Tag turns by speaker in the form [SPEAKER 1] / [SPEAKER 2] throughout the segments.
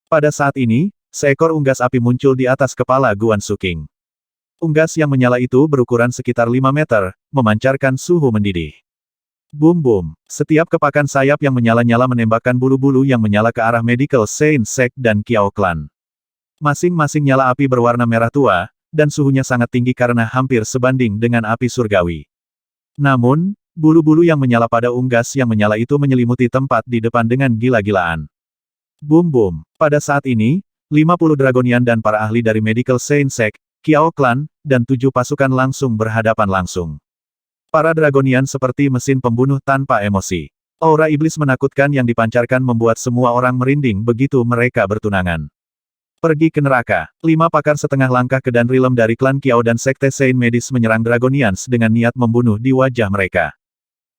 [SPEAKER 1] Pada saat ini, seekor unggas api muncul di atas kepala Guan Suking. Unggas yang menyala itu berukuran sekitar 5 meter, memancarkan suhu mendidih. Boom-boom. Setiap kepakan sayap yang menyala-nyala menembakkan bulu-bulu yang menyala ke arah Medical Saint Sect dan Kiao Clan. Masing-masing nyala api berwarna merah tua, dan suhunya sangat tinggi karena hampir sebanding dengan api surgawi. Namun, bulu-bulu yang menyala pada unggas yang menyala itu menyelimuti tempat di depan dengan gila-gilaan. Boom-boom. Pada saat ini, 50 Dragonian dan para ahli dari Medical Saint Sect, Kiao Clan, dan 7 pasukan langsung berhadapan langsung. Para Dragonian seperti mesin pembunuh tanpa emosi. Aura iblis menakutkan yang dipancarkan membuat semua orang merinding begitu mereka bertunangan. Pergi ke neraka. 5 pakar setengah langkah ke dan rilem dari klan Kiao dan Sekte Saint Medis menyerang Dragonians dengan niat membunuh di wajah mereka.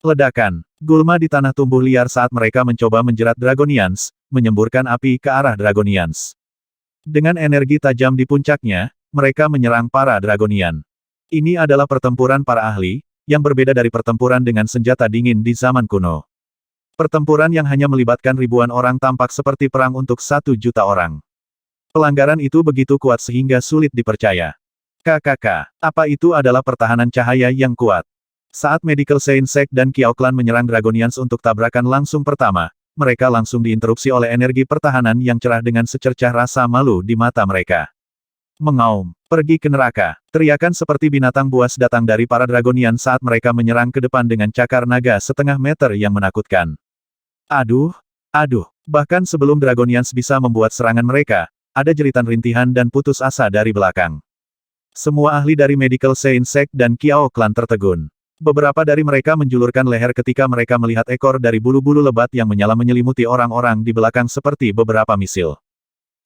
[SPEAKER 1] Ledakan. Gulma di tanah tumbuh liar saat mereka mencoba menjerat Dragonians, menyemburkan api ke arah Dragonians. Dengan energi tajam di puncaknya, mereka menyerang para Dragonian. Ini adalah pertempuran para ahli, yang berbeda dari pertempuran dengan senjata dingin di zaman kuno. Pertempuran yang hanya melibatkan ribuan orang tampak seperti perang untuk 1 juta orang. Pelanggaran itu begitu kuat sehingga sulit dipercaya. KKK, apa itu adalah pertahanan cahaya yang kuat? Saat Medical Saint Sect dan Kiao Clan menyerang Dragonians untuk tabrakan langsung pertama, mereka langsung diinterupsi oleh energi pertahanan yang cerah dengan secercah rasa malu di mata mereka. Mengaum, pergi ke neraka. Teriakan seperti binatang buas datang dari para Dragonian saat mereka menyerang ke depan dengan cakar naga setengah meter yang menakutkan. Aduh, aduh, bahkan sebelum Dragonians bisa membuat serangan mereka, ada jeritan rintihan dan putus asa dari belakang. Semua ahli dari Medical Saint Sect dan Kiao Clan tertegun. Beberapa dari mereka menjulurkan leher ketika mereka melihat ekor dari bulu-bulu lebat yang menyala menyelimuti orang-orang di belakang seperti beberapa misil.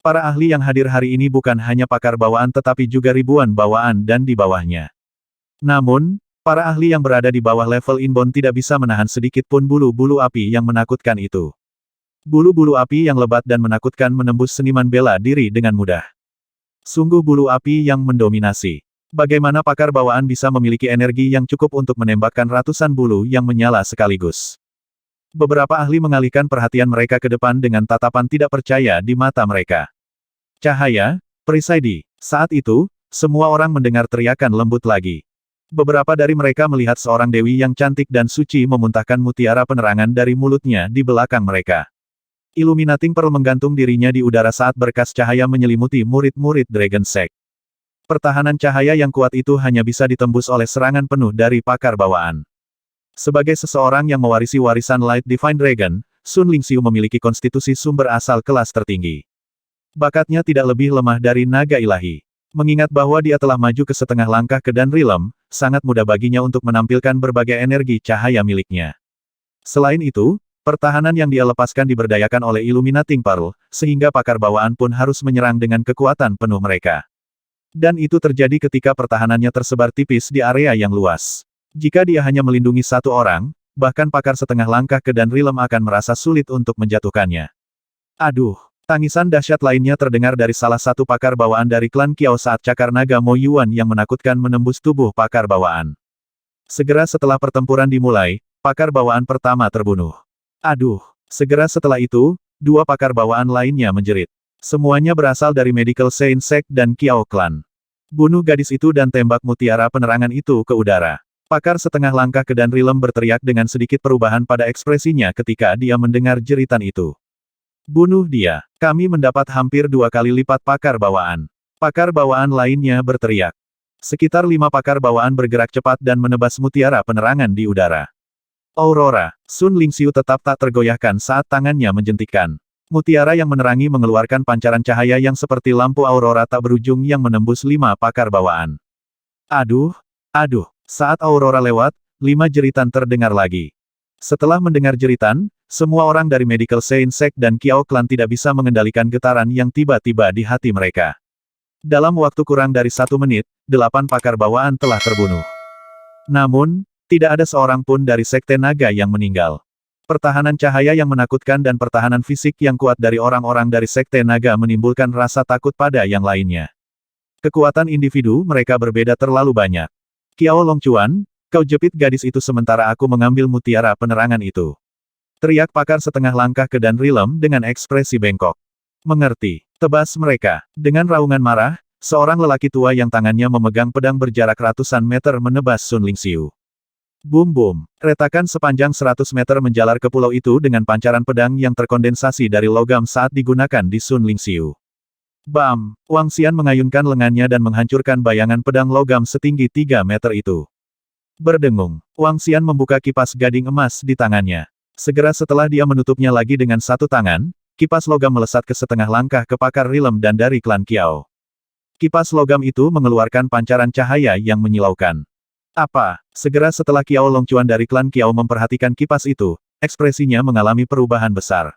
[SPEAKER 1] Para ahli yang hadir hari ini bukan hanya pakar bawaan tetapi juga ribuan bawaan dan di bawahnya. Namun, para ahli yang berada di bawah level inbound tidak bisa menahan sedikit pun bulu-bulu api yang menakutkan itu. Bulu-bulu api yang lebat dan menakutkan menembus seniman bela diri dengan mudah. Sungguh bulu api yang mendominasi. Bagaimana pakar bawaan bisa memiliki energi yang cukup untuk menembakkan ratusan bulu yang menyala sekaligus? Beberapa ahli mengalihkan perhatian mereka ke depan dengan tatapan tidak percaya di mata mereka. Cahaya, perisai. Saat itu, semua orang mendengar teriakan lembut lagi. Beberapa dari mereka melihat seorang dewi yang cantik dan suci memuntahkan mutiara penerangan dari mulutnya di belakang mereka. Illuminating Pearl menggantung dirinya di udara saat berkas cahaya menyelimuti murid-murid Dragon Sect. Pertahanan cahaya yang kuat itu hanya bisa ditembus oleh serangan penuh dari pakar bawaan. Sebagai seseorang yang mewarisi warisan Light Divine Dragon, Sun Lingxiu memiliki konstitusi sumber asal kelas tertinggi. Bakatnya tidak lebih lemah dari naga ilahi. Mengingat bahwa dia telah maju ke setengah langkah ke dan rilem, sangat mudah baginya untuk menampilkan berbagai energi cahaya miliknya. Selain itu, pertahanan yang dia lepaskan diberdayakan oleh Illuminating Pearl, sehingga pakar bawaan pun harus menyerang dengan kekuatan penuh mereka. Dan itu terjadi ketika pertahanannya tersebar tipis di area yang luas. Jika dia hanya melindungi 1 orang, bahkan pakar setengah langkah ke dan rilem akan merasa sulit untuk menjatuhkannya. Aduh, tangisan dahsyat lainnya terdengar dari salah satu pakar bawaan dari klan Kiao saat cakar naga Mo Yuan yang menakutkan menembus tubuh pakar bawaan. Segera setelah pertempuran dimulai, pakar bawaan pertama terbunuh. Aduh, segera setelah itu, 2 pakar bawaan lainnya menjerit. Semuanya berasal dari Medical Saint Sect dan Kiao Clan. Bunuh gadis itu dan tembak mutiara penerangan itu ke udara. Pakar setengah langkah ke dan rilem berteriak dengan sedikit perubahan pada ekspresinya ketika dia mendengar jeritan itu. Bunuh dia. Kami mendapat hampir 2 kali lipat pakar bawaan. Pakar bawaan lainnya berteriak. Sekitar 5 pakar bawaan bergerak cepat dan menebas mutiara penerangan di udara. Aurora. Sun Lingxiu tetap tak tergoyahkan saat tangannya menjentikkan. Mutiara yang menerangi mengeluarkan pancaran cahaya yang seperti lampu aurora tak berujung yang menembus 5 pakar bawaan. Aduh, aduh. Saat aurora lewat, 5 jeritan terdengar lagi. Setelah mendengar jeritan, semua orang dari Medical Saint Sect dan Kiao Clan tidak bisa mengendalikan getaran yang tiba-tiba di hati mereka. Dalam waktu kurang dari 1 menit, 8 pakar bawaan telah terbunuh. Namun, tidak ada seorang pun dari Sekte Naga yang meninggal. Pertahanan cahaya yang menakutkan dan pertahanan fisik yang kuat dari orang-orang dari Sekte Naga menimbulkan rasa takut pada yang lainnya. Kekuatan individu mereka berbeda terlalu banyak. Kiao Longchuan, kau jepit gadis itu sementara aku mengambil mutiara penerangan itu. Teriak pakar setengah langkah ke dan rilem dengan ekspresi bengkok. Mengerti. Tebas mereka. Dengan raungan marah, seorang lelaki tua yang tangannya memegang pedang berjarak ratusan meter menebas Sun Lingxiu. Bum-bum. Retakan sepanjang 100 meter menjalar ke pulau itu dengan pancaran pedang yang terkondensasi dari logam saat digunakan di Sun Lingxiu. Bam! Wang Xian mengayunkan lengannya dan menghancurkan bayangan pedang logam setinggi 3 meter itu. Berdengung. Wang Xian membuka kipas gading emas di tangannya. Segera setelah dia menutupnya lagi dengan satu tangan, kipas logam melesat ke setengah langkah ke pakar Rilem dan dari klan Kiao. Kipas logam itu mengeluarkan pancaran cahaya yang menyilaukan. Apa? Segera setelah Kiao Longquan dari klan Kiao memperhatikan kipas itu, ekspresinya mengalami perubahan besar.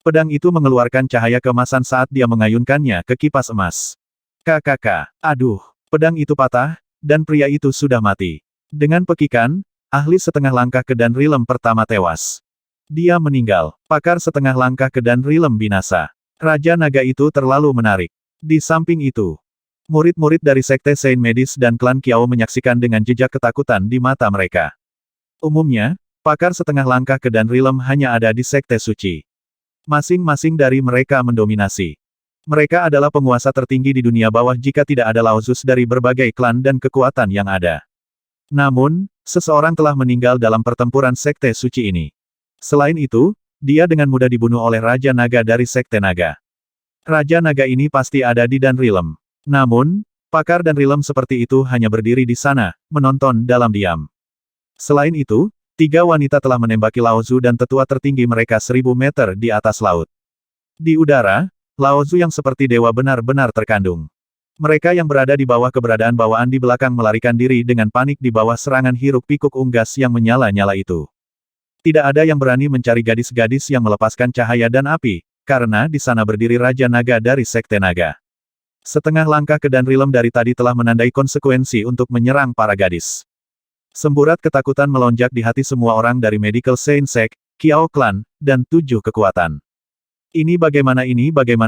[SPEAKER 1] Pedang itu mengeluarkan cahaya keemasan saat dia mengayunkannya ke kipas emas. KKK. Aduh, pedang itu patah, dan pria itu sudah mati. Dengan pekikan, ahli setengah langkah ke Dan Rilem pertama tewas. Dia meninggal. Pakar setengah langkah ke Dan Rilem binasa. Raja naga itu terlalu menarik. Di samping itu, murid-murid dari Sekte Saint Medis dan klan Kiao menyaksikan dengan jejak ketakutan di mata mereka. Umumnya, pakar setengah langkah ke Dan Rilem hanya ada di Sekte Suci. Masing-masing dari mereka mendominasi. Mereka adalah penguasa tertinggi di dunia bawah jika tidak ada Laozus dari berbagai klan dan kekuatan yang ada. Namun, seseorang telah meninggal dalam pertempuran Sekte Suci ini. Selain itu, dia dengan mudah dibunuh oleh Raja Naga dari Sekte Naga. Raja Naga ini pasti ada di Dan Rilem. Namun, pakar Dan Rilem seperti itu hanya berdiri di sana, menonton dalam diam. Selain itu, 3 wanita telah menembaki Laozu dan tetua tertinggi mereka 1000 meter di atas laut. Di udara, Laozu yang seperti dewa benar-benar terkandung. Mereka yang berada di bawah keberadaan bawaan di belakang melarikan diri dengan panik di bawah serangan hiruk-pikuk unggas yang menyala-nyala itu. Tidak ada yang berani mencari gadis-gadis yang melepaskan cahaya dan api, karena di sana berdiri Raja Naga dari Sekte Naga. Setengah langkah ke Dan Rilem dari tadi telah menandai konsekuensi untuk menyerang para gadis. Semburat ketakutan melonjak di hati semua orang dari Medical Saint Sect, Kiao Clan, dan 7 kekuatan. Ini bagaimana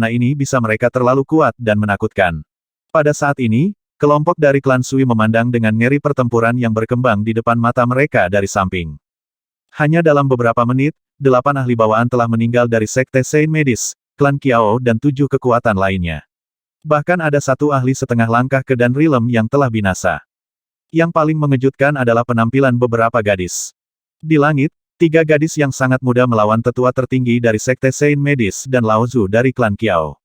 [SPEAKER 1] ini bisa mereka terlalu kuat dan menakutkan. Pada saat ini, kelompok dari klan Sui memandang dengan ngeri pertempuran yang berkembang di depan mata mereka dari samping. Hanya dalam beberapa menit, 8 ahli bawaan telah meninggal dari Sekte Saint Medis, klan Kiao dan 7 kekuatan lainnya. Bahkan ada 1 ahli setengah langkah ke Dan Rilem yang telah binasa. Yang paling mengejutkan adalah penampilan beberapa gadis. Di langit, 3 gadis yang sangat muda melawan tetua tertinggi dari Sekte Saint Medis dan Laozu dari klan Kiao.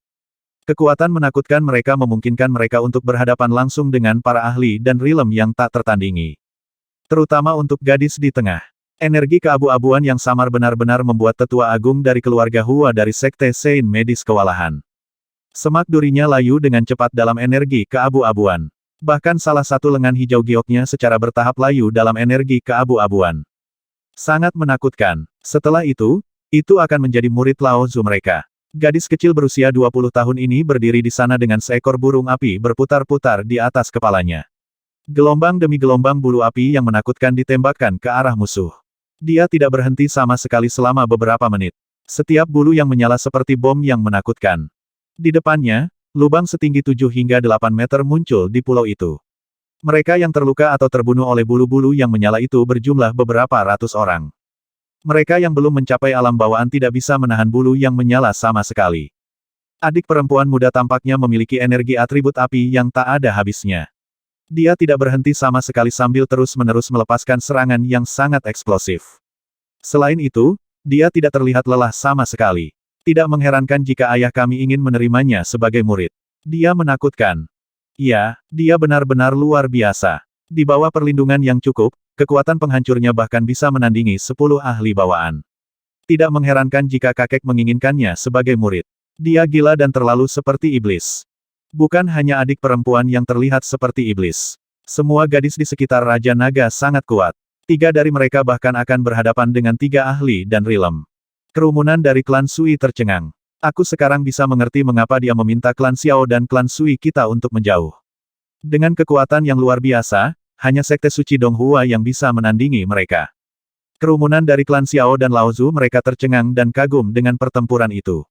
[SPEAKER 1] Kekuatan menakutkan mereka memungkinkan mereka untuk berhadapan langsung dengan para ahli Dan Rilem yang tak tertandingi. Terutama untuk gadis di tengah. Energi keabu-abuan yang samar benar-benar membuat tetua agung dari keluarga Hua dari Sekte Saint Medis kewalahan. Semak durinya layu dengan cepat dalam energi keabu-abuan. Bahkan salah satu lengan hijau gioknya secara bertahap layu dalam energi keabu-abuan. Sangat menakutkan. Setelah itu akan menjadi murid Laozu mereka. Gadis kecil berusia 20 tahun ini berdiri di sana dengan seekor burung api berputar-putar di atas kepalanya. Gelombang demi gelombang bulu api yang menakutkan ditembakkan ke arah musuh. Dia tidak berhenti sama sekali selama beberapa menit. Setiap bulu yang menyala seperti bom yang menakutkan. Di depannya, lubang setinggi 7 hingga 8 meter muncul di pulau itu. Mereka yang terluka atau terbunuh oleh bulu-bulu yang menyala itu berjumlah beberapa ratus orang. Mereka yang belum mencapai alam bawaan tidak bisa menahan bulu yang menyala sama sekali. Adik perempuan muda tampaknya memiliki energi atribut api yang tak ada habisnya. Dia tidak berhenti sama sekali sambil terus-menerus melepaskan serangan yang sangat eksplosif. Selain itu, dia tidak terlihat lelah sama sekali. Tidak mengherankan jika ayah kami ingin menerimanya sebagai murid. Dia menakutkan. Ya, dia benar-benar luar biasa. Di bawah perlindungan yang cukup, kekuatan penghancurnya bahkan bisa menandingi 10 ahli bawaan. Tidak mengherankan jika kakek menginginkannya sebagai murid. Dia gila dan terlalu seperti iblis. Bukan hanya adik perempuan yang terlihat seperti iblis. Semua gadis di sekitar Raja Naga sangat kuat. 3 dari mereka bahkan akan berhadapan dengan 3 ahli Dan Rilem. Kerumunan dari klan Sui tercengang. Aku sekarang bisa mengerti mengapa dia meminta klan Xiao dan klan Sui kita untuk menjauh. Dengan kekuatan yang luar biasa, hanya Sekte Suci Donghua yang bisa menandingi mereka. Kerumunan dari klan Xiao dan Laozu mereka tercengang dan kagum dengan pertempuran itu.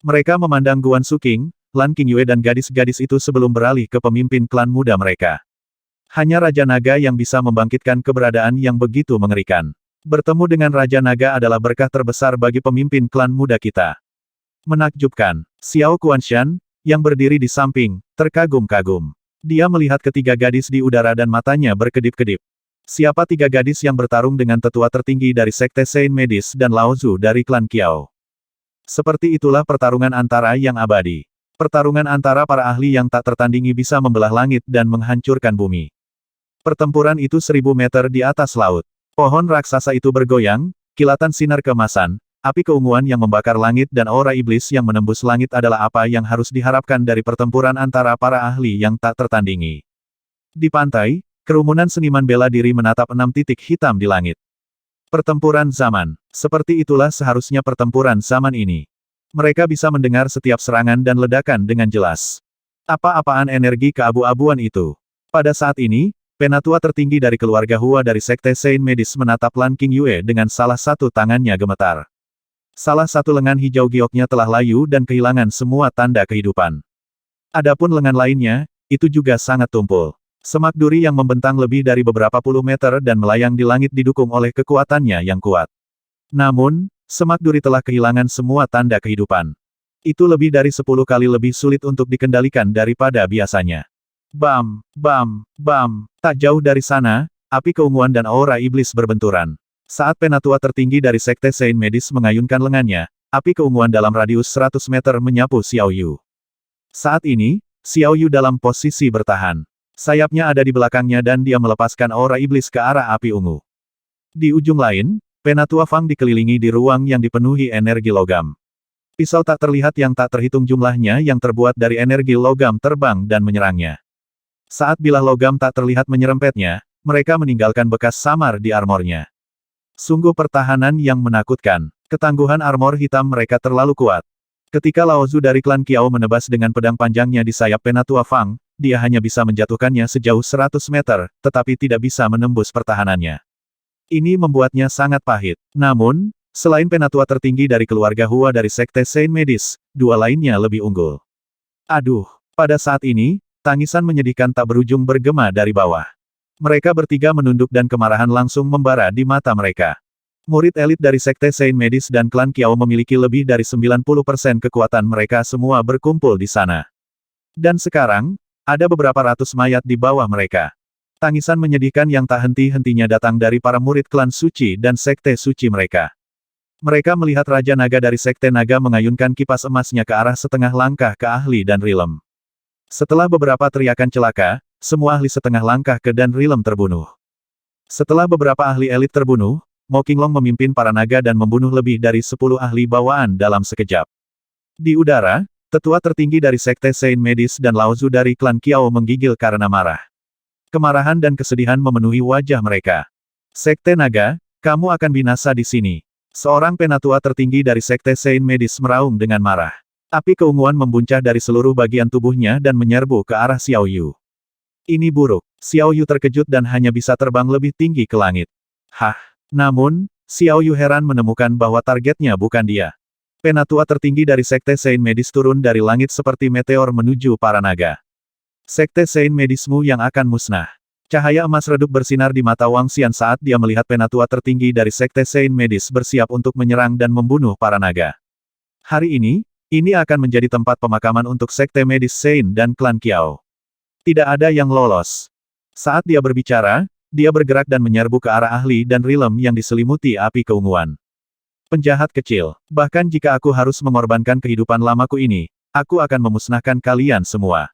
[SPEAKER 1] Mereka memandang Guan Suking, Lan Qingyue dan gadis-gadis itu sebelum beralih ke pemimpin klan muda mereka. Hanya Raja Naga yang bisa membangkitkan keberadaan yang begitu mengerikan. Bertemu dengan Raja Naga adalah berkah terbesar bagi pemimpin klan muda kita. Menakjubkan. Xiao Kuanshan, yang berdiri di samping, terkagum-kagum. Dia melihat ketiga gadis di udara dan matanya berkedip-kedip. Siapa tiga gadis yang bertarung dengan tetua tertinggi dari Sekte Saint Medis dan Lao Zu dari klan Kiao? Seperti itulah pertarungan antara yang abadi. Pertarungan antara para ahli yang tak tertandingi bisa membelah langit dan menghancurkan bumi. Pertempuran itu 1000 meter di atas laut. Pohon raksasa itu bergoyang, kilatan sinar keemasan, api keunguan yang membakar langit dan aura iblis yang menembus langit adalah apa yang harus diharapkan dari pertempuran antara para ahli yang tak tertandingi. Di pantai, kerumunan seniman bela diri menatap 6 titik hitam di langit. Pertempuran zaman. Seperti itulah seharusnya pertempuran zaman ini. Mereka bisa mendengar setiap serangan dan ledakan dengan jelas. Apa-apaan energi keabu-abuan itu? Pada saat ini, penatua tertinggi dari keluarga Hua dari Sekte Saint Medis menatap Lan King Yue dengan salah satu tangannya gemetar. Salah satu lengan hijau gioknya telah layu dan kehilangan semua tanda kehidupan. Adapun lengan lainnya, itu juga sangat tumpul. Semak duri yang membentang lebih dari beberapa puluh meter dan melayang di langit didukung oleh kekuatannya yang kuat. Namun, semak duri telah kehilangan semua tanda kehidupan. Itu lebih dari 10 kali lebih sulit untuk dikendalikan daripada biasanya. Bam, bam, bam, tak jauh dari sana, api keunguan dan aura iblis berbenturan. Saat penatua tertinggi dari Sekte Saint Medis mengayunkan lengannya, api keunguan dalam radius 100 meter menyapu Xiao Yu. Saat ini, Xiao Yu dalam posisi bertahan. Sayapnya ada di belakangnya dan dia melepaskan aura iblis ke arah api ungu. Di ujung lain, penatua Fang dikelilingi di ruang yang dipenuhi energi logam. Pisau tak terlihat yang tak terhitung jumlahnya yang terbuat dari energi logam terbang dan menyerangnya. Saat bilah logam tak terlihat menyerempetnya, mereka meninggalkan bekas samar di armornya. Sungguh pertahanan yang menakutkan. Ketangguhan armor hitam mereka terlalu kuat. Ketika Lao Zu dari klan Kiao menebas dengan pedang panjangnya di sayap penatua Fang, dia hanya bisa menjatuhkannya sejauh 100 meter, tetapi tidak bisa menembus pertahanannya. Ini membuatnya sangat pahit. Namun, selain penatua tertinggi dari keluarga Hua dari Sekte Saint Medis, dua lainnya lebih unggul. Aduh, pada saat ini, tangisan menyedihkan tak berujung bergema dari bawah. Mereka bertiga menunduk dan kemarahan langsung membara di mata mereka. Murid elit dari Sekte Saint Medis dan klan Kiao memiliki lebih dari 90% kekuatan mereka semua berkumpul di sana. Dan sekarang, ada beberapa ratus mayat di bawah mereka. Tangisan menyedihkan yang tak henti-hentinya datang dari para murid klan suci dan sekte suci mereka. Mereka melihat Raja Naga dari Sekte Naga mengayunkan kipas emasnya ke arah setengah langkah ke ahli dan Rilem. Setelah beberapa teriakan celaka, semua ahli setengah langkah ke dan Rilem terbunuh. Setelah beberapa ahli elit terbunuh, Mo Qinglong memimpin para naga dan membunuh lebih dari 10 ahli bawaan dalam sekejap. Di udara, tetua tertinggi dari Sekte Saint Medis dan Lao Zu dari klan Kiao menggigil karena marah. Kemarahan dan kesedihan memenuhi wajah mereka. Sekte Naga, kamu akan binasa di sini. Seorang penatua tertinggi dari Sekte Saint Medis meraung dengan marah. Api keunguan membuncah dari seluruh bagian tubuhnya dan menyerbu ke arah Xiao Yu. Ini buruk. Xiao Yu terkejut dan hanya bisa terbang lebih tinggi ke langit. Hah? Namun, Xiao Yu heran menemukan bahwa targetnya bukan dia. Penatua tertinggi dari Sekte Saint Medis turun dari langit seperti meteor menuju para naga. Sekte Saint Medismu yang akan musnah. Cahaya emas redup bersinar di mata Wang Xian saat dia melihat penatua tertinggi dari Sekte Saint Medis bersiap untuk menyerang dan membunuh para naga. Hari ini akan menjadi tempat pemakaman untuk Sekte Medis Saint dan klan Kiao. Tidak ada yang lolos. Saat dia berbicara, dia bergerak dan menyerbu ke arah ahli dan Rilem yang diselimuti api keunguan. Penjahat kecil, bahkan jika aku harus mengorbankan kehidupan lamaku ini, aku akan memusnahkan kalian semua.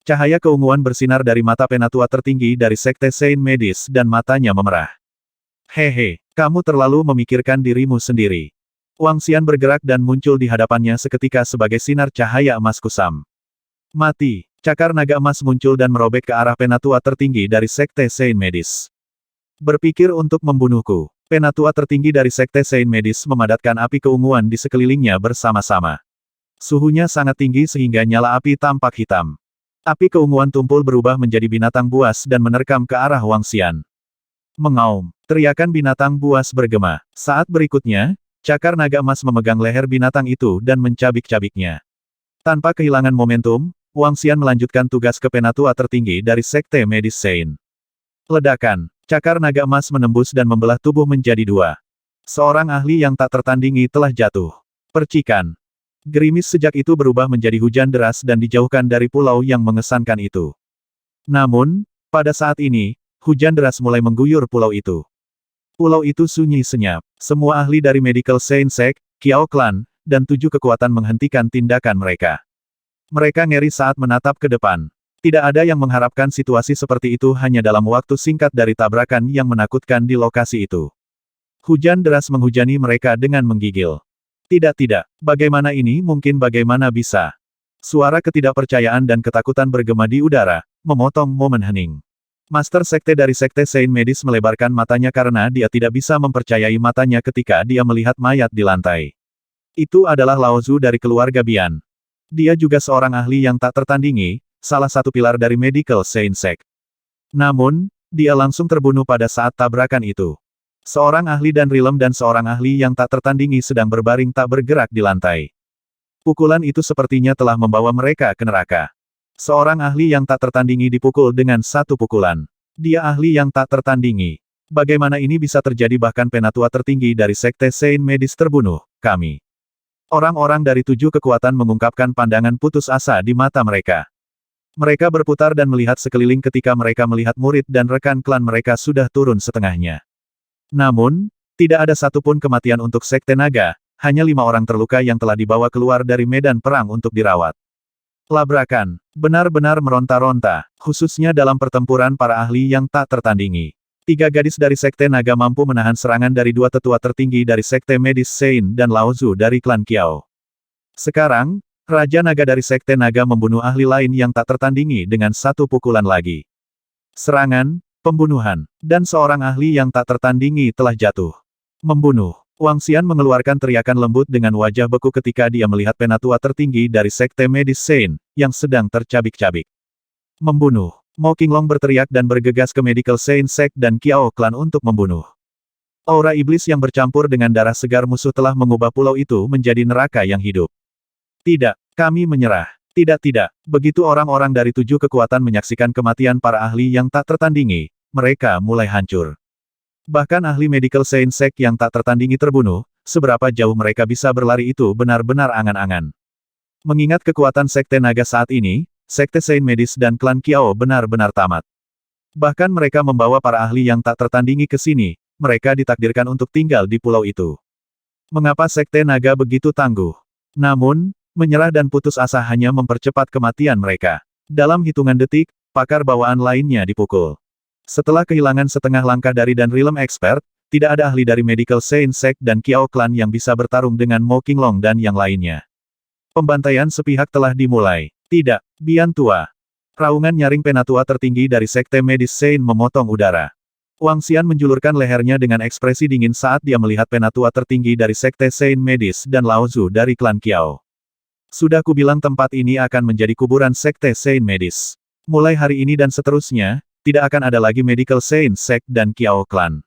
[SPEAKER 1] Cahaya keunguan bersinar dari mata penatua tertinggi dari Sekte Saint Medis dan matanya memerah. Hehe, kamu terlalu memikirkan dirimu sendiri. Wang Xian bergerak dan muncul di hadapannya seketika sebagai sinar cahaya emas kusam. Mati, cakar naga emas muncul dan merobek ke arah penatua tertinggi dari Sekte Saint Medis. Berpikir untuk membunuhku. Penatua tertinggi dari Sekte Saint Medis memadatkan api keunguan di sekelilingnya bersama-sama. Suhunya sangat tinggi sehingga nyala api tampak hitam. Api keunguan tumpul berubah menjadi binatang buas dan menerkam ke arah Wang Xian. Mengaum, teriakan binatang buas bergema. Saat berikutnya, cakar naga emas memegang leher binatang itu dan mencabik-cabiknya. Tanpa kehilangan momentum, Wang Xian melanjutkan tugas ke penatua tertinggi dari Sekte Medis Saint. Ledakan. Cakar naga emas menembus dan membelah tubuh menjadi dua. Seorang ahli yang tak tertandingi telah jatuh. Percikan. Gerimis sejak itu berubah menjadi hujan deras dan dijauhkan dari pulau yang mengesankan itu. Namun, pada saat ini, hujan deras mulai mengguyur pulau itu. Pulau itu sunyi senyap. Semua ahli dari Medical Science Sect, Kiao Clan, dan 7 kekuatan menghentikan tindakan mereka. Mereka ngeri saat menatap ke depan. Tidak ada yang mengharapkan situasi seperti itu hanya dalam waktu singkat dari tabrakan yang menakutkan di lokasi itu. Hujan deras menghujani mereka dengan menggigil. Tidak, bagaimana ini mungkin bagaimana bisa? Suara ketidakpercayaan dan ketakutan bergema di udara, memotong momen hening. Master Sekte dari Sekte Saint Medis melebarkan matanya karena dia tidak bisa mempercayai matanya ketika dia melihat mayat di lantai. Itu adalah Lao Zu dari keluarga Bian. Dia juga seorang ahli yang tak tertandingi, salah satu pilar dari Medical Science Sect. Namun, dia langsung terbunuh pada saat tabrakan itu. Seorang ahli dan Rilem dan seorang ahli yang tak tertandingi sedang berbaring tak bergerak di lantai. Pukulan itu sepertinya telah membawa mereka ke neraka. Seorang ahli yang tak tertandingi dipukul dengan satu pukulan. Dia ahli yang tak tertandingi. Bagaimana ini bisa terjadi bahkan penatua tertinggi dari Sekte Saint Medis terbunuh, kami. Orang-orang dari 7 kekuatan mengungkapkan pandangan putus asa di mata mereka. Mereka berputar dan melihat sekeliling ketika mereka melihat murid dan rekan klan mereka sudah turun setengahnya. Namun, tidak ada satupun kematian untuk Sekte Naga, hanya 5 orang terluka yang telah dibawa keluar dari medan perang untuk dirawat. Labrakan, benar-benar meronta-ronta, khususnya dalam pertempuran para ahli yang tak tertandingi. 3 gadis dari Sekte Naga mampu menahan serangan dari 2 tetua tertinggi dari Sekte Medis Sein dan Lao Zu dari klan Kiao. Sekarang, Raja Naga dari Sekte Naga membunuh ahli lain yang tak tertandingi dengan satu pukulan lagi. Serangan, pembunuhan, dan seorang ahli yang tak tertandingi telah jatuh. Membunuh. Wang Xian mengeluarkan teriakan lembut dengan wajah beku ketika dia melihat penatua tertinggi dari Sekte Medis Sein, yang sedang tercabik-cabik. Membunuh. Mo Qinglong berteriak dan bergegas ke Medical Science Sect dan Kiao Clan untuk membunuh. Aura iblis yang bercampur dengan darah segar musuh telah mengubah pulau itu menjadi neraka yang hidup. Tidak, kami menyerah. Tidak. Begitu orang-orang dari 7 kekuatan menyaksikan kematian para ahli yang tak tertandingi, mereka mulai hancur. Bahkan ahli Medical Science Sect yang tak tertandingi terbunuh, seberapa jauh mereka bisa berlari itu benar-benar angan-angan. Mengingat kekuatan Sekte Naga saat ini, Sekte Saint Medis dan klan Kiao benar-benar tamat. Bahkan mereka membawa para ahli yang tak tertandingi ke sini, mereka ditakdirkan untuk tinggal di pulau itu. Mengapa Sekte Naga begitu tangguh? Namun, menyerah dan putus asa hanya mempercepat kematian mereka. Dalam hitungan detik, pakar bawaan lainnya dipukul. Setelah kehilangan setengah langkah dari dan Rilem Expert, tidak ada ahli dari Medical Science Sect dan Kiao Clan yang bisa bertarung dengan Mo Qinglong dan yang lainnya. Pembantaian sepihak telah dimulai. Tidak, Bian Tua. Raungan nyaring penatua tertinggi dari Sekte Medis Sein memotong udara. Wang Xian menjulurkan lehernya dengan ekspresi dingin saat dia melihat penatua tertinggi dari Sekte Saint Medis dan Lao Zu dari klan Kiao. Sudah kubilang tempat ini akan menjadi kuburan Sekte Saint Medis. Mulai hari ini dan seterusnya, tidak akan ada lagi Medical Science Sect dan Kiao Clan.